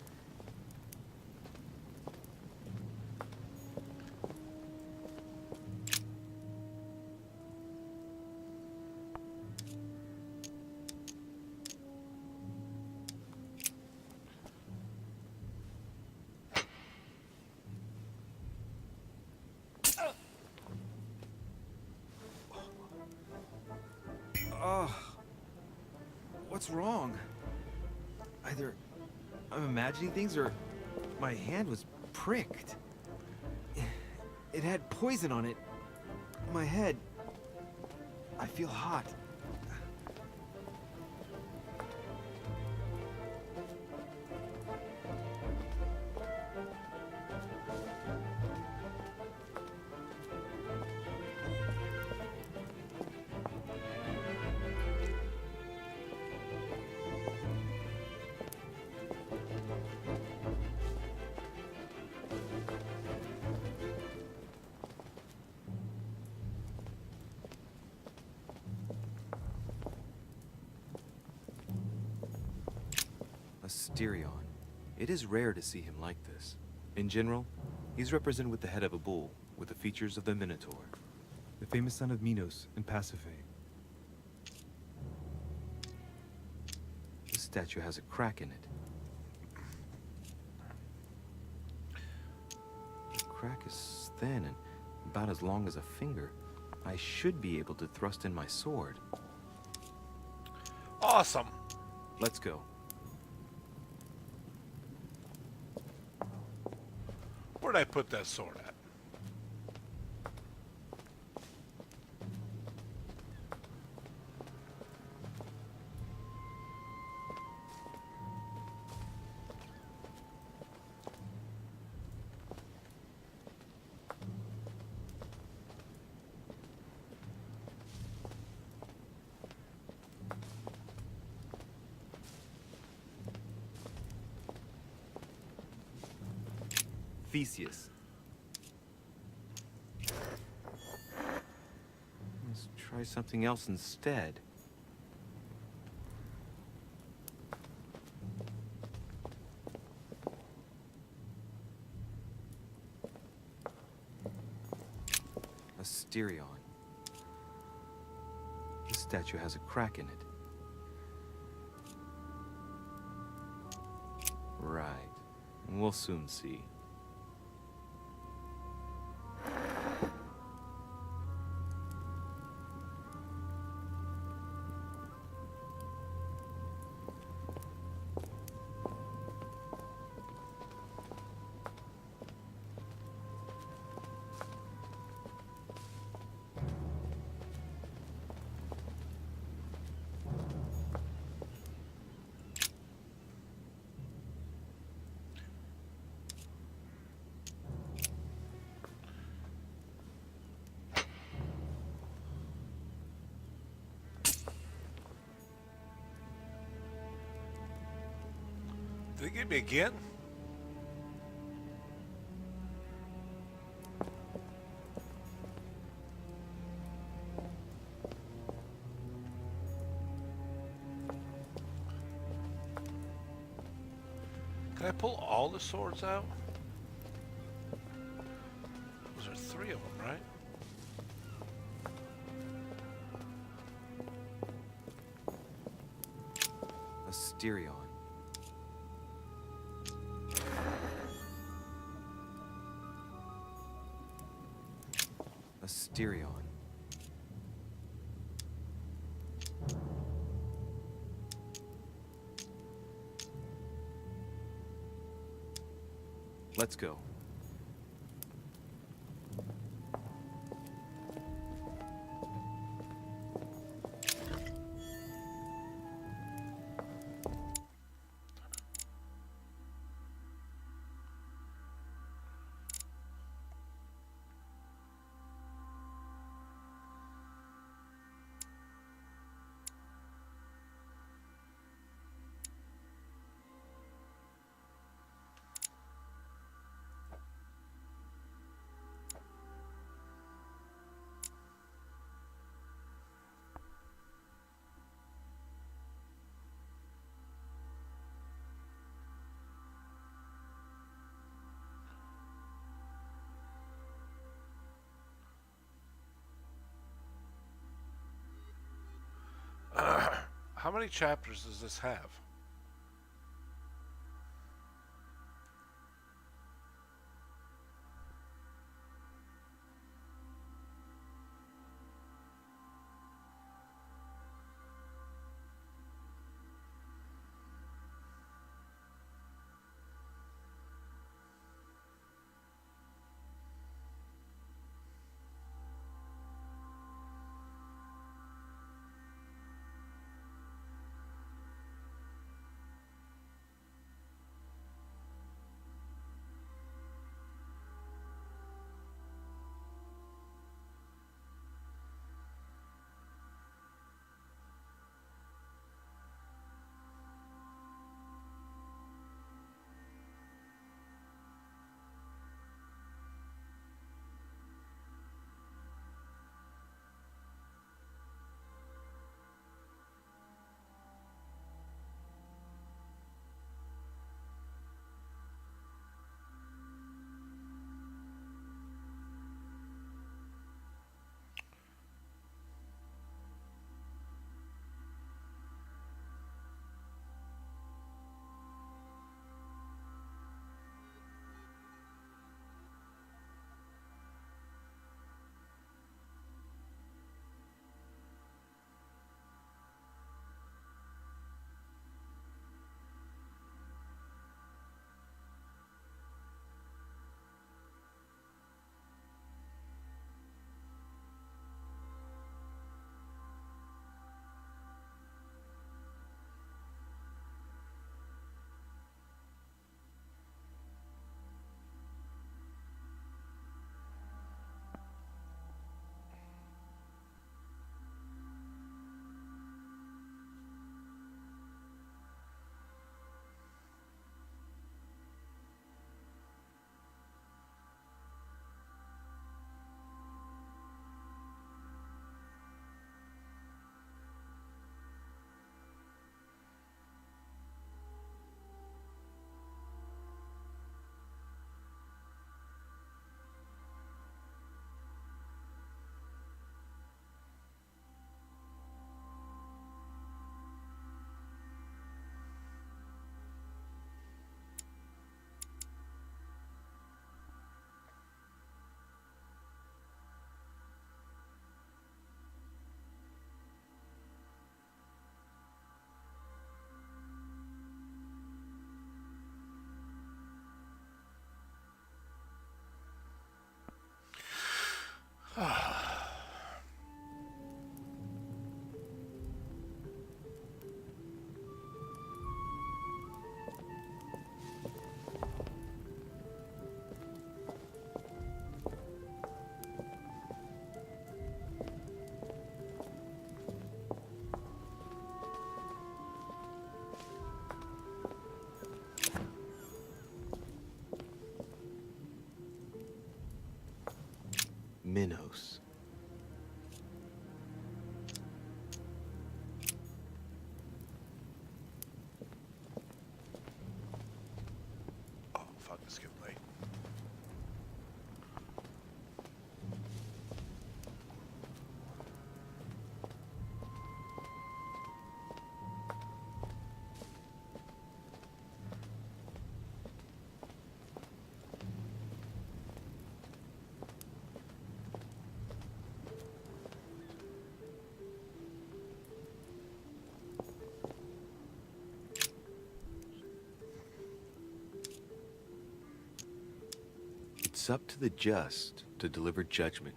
What's wrong? Either I'm imagining things or my hand was pricked. It had poison on it. My head. I feel hot. Asterion. It is rare to see him like this. In general, he's represented with the head of a bull, with the features of the Minotaur. The famous son of Minos and Pasiphae. This statue has a crack in it. The crack is thin and about as long as a finger. I should be able to thrust in my sword. Awesome. Let's go. Where'd I put that sword at? Theseus. Let's try something else instead. Asterion. This statue has a crack in it. Right. We'll soon see. Did they get me again? Can I pull all the swords out? Those are 3 of them, right? Asterion. Asterion. Let's go. How many chapters does this have? Minos. Oh, fuck, it's getting late. It's up to the just to deliver judgment.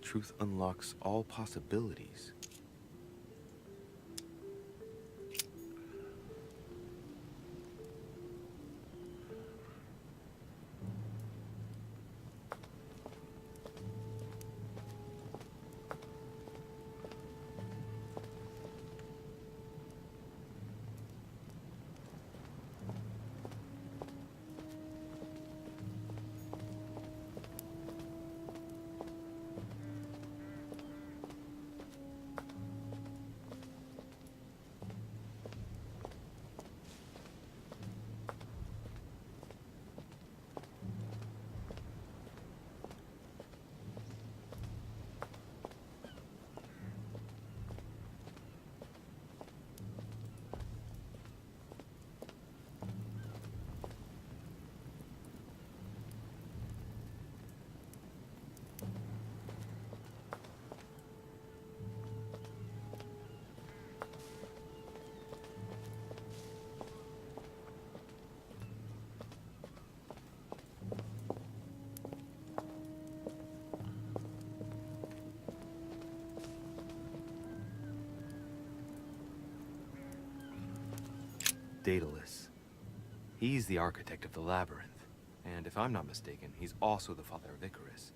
Truth unlocks all possibilities. Daedalus. He's the architect of the labyrinth. And if I'm not mistaken, he's also the father of Icarus.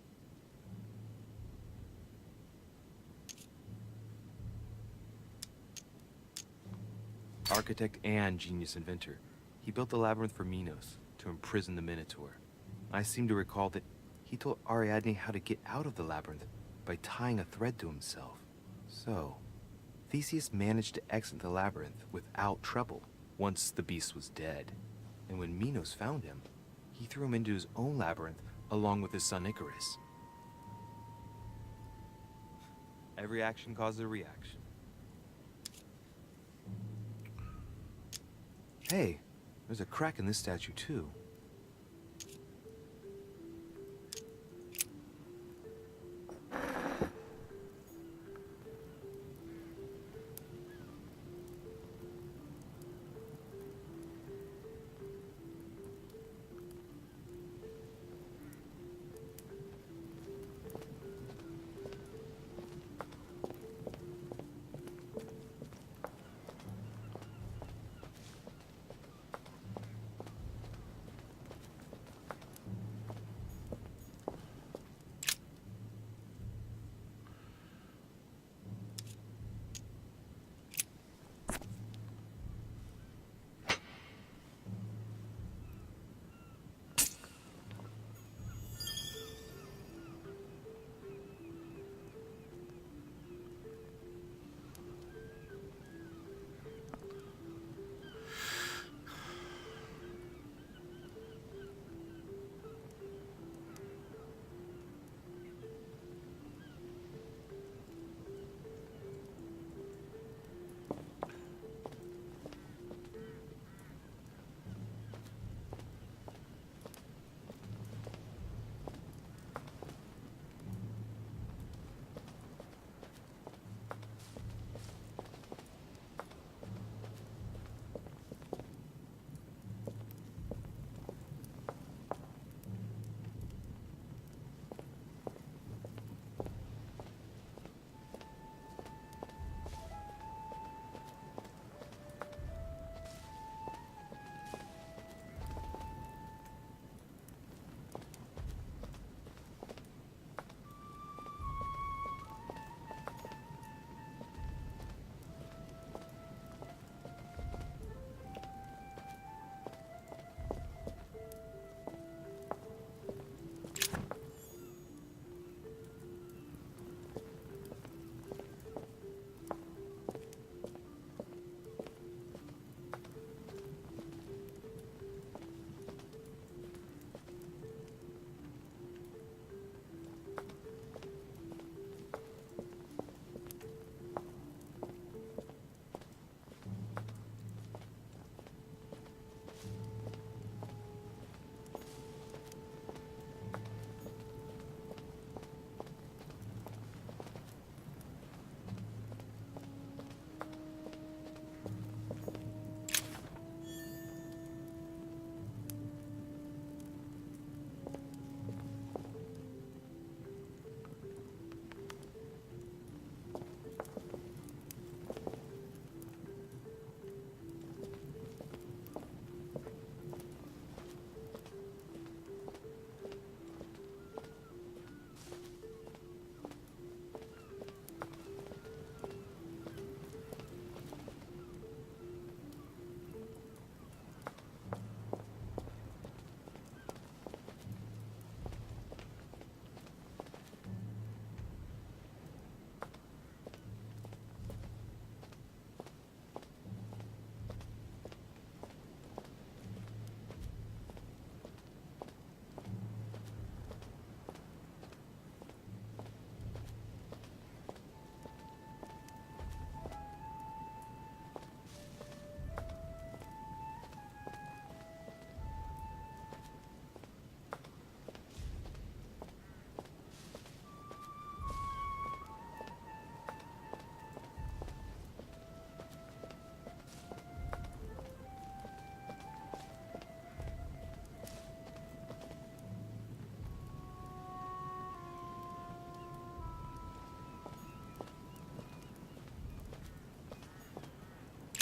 Architect and genius inventor, he built the labyrinth for Minos to imprison the Minotaur. I seem to recall that he told Ariadne how to get out of the labyrinth by tying a thread to himself. So, Theseus managed to exit the labyrinth without trouble once the beast was dead. And when Minos found him, he threw him into his own labyrinth along with his son Icarus. Every action causes a reaction. Hey, there's a crack in this statue too.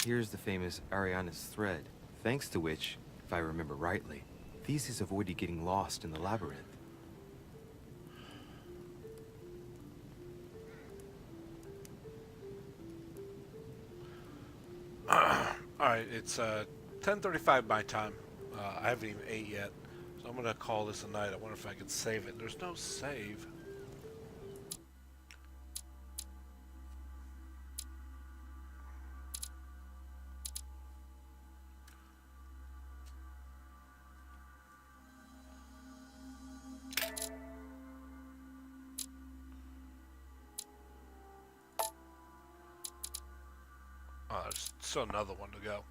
Here's the famous Ariana's thread, thanks to which, if I remember rightly, Theseus avoided getting lost in the labyrinth. Alright, it's 10:35 my time. I haven't even ate yet, so I'm gonna call this a night. I wonder if I can save it. There's no save. Oh, there's still another one to go.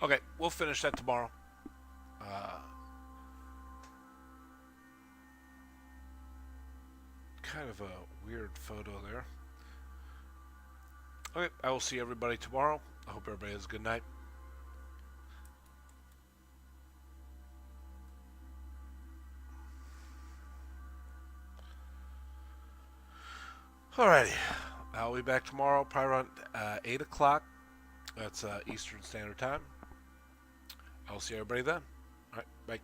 Okay, we'll finish that tomorrow. Kind of a weird photo there. Okay, I will see everybody tomorrow. I hope everybody has a good night. Alrighty, I'll be back tomorrow, probably around 8 o'clock. That's Eastern Standard Time. I'll see everybody then. Alright, bye.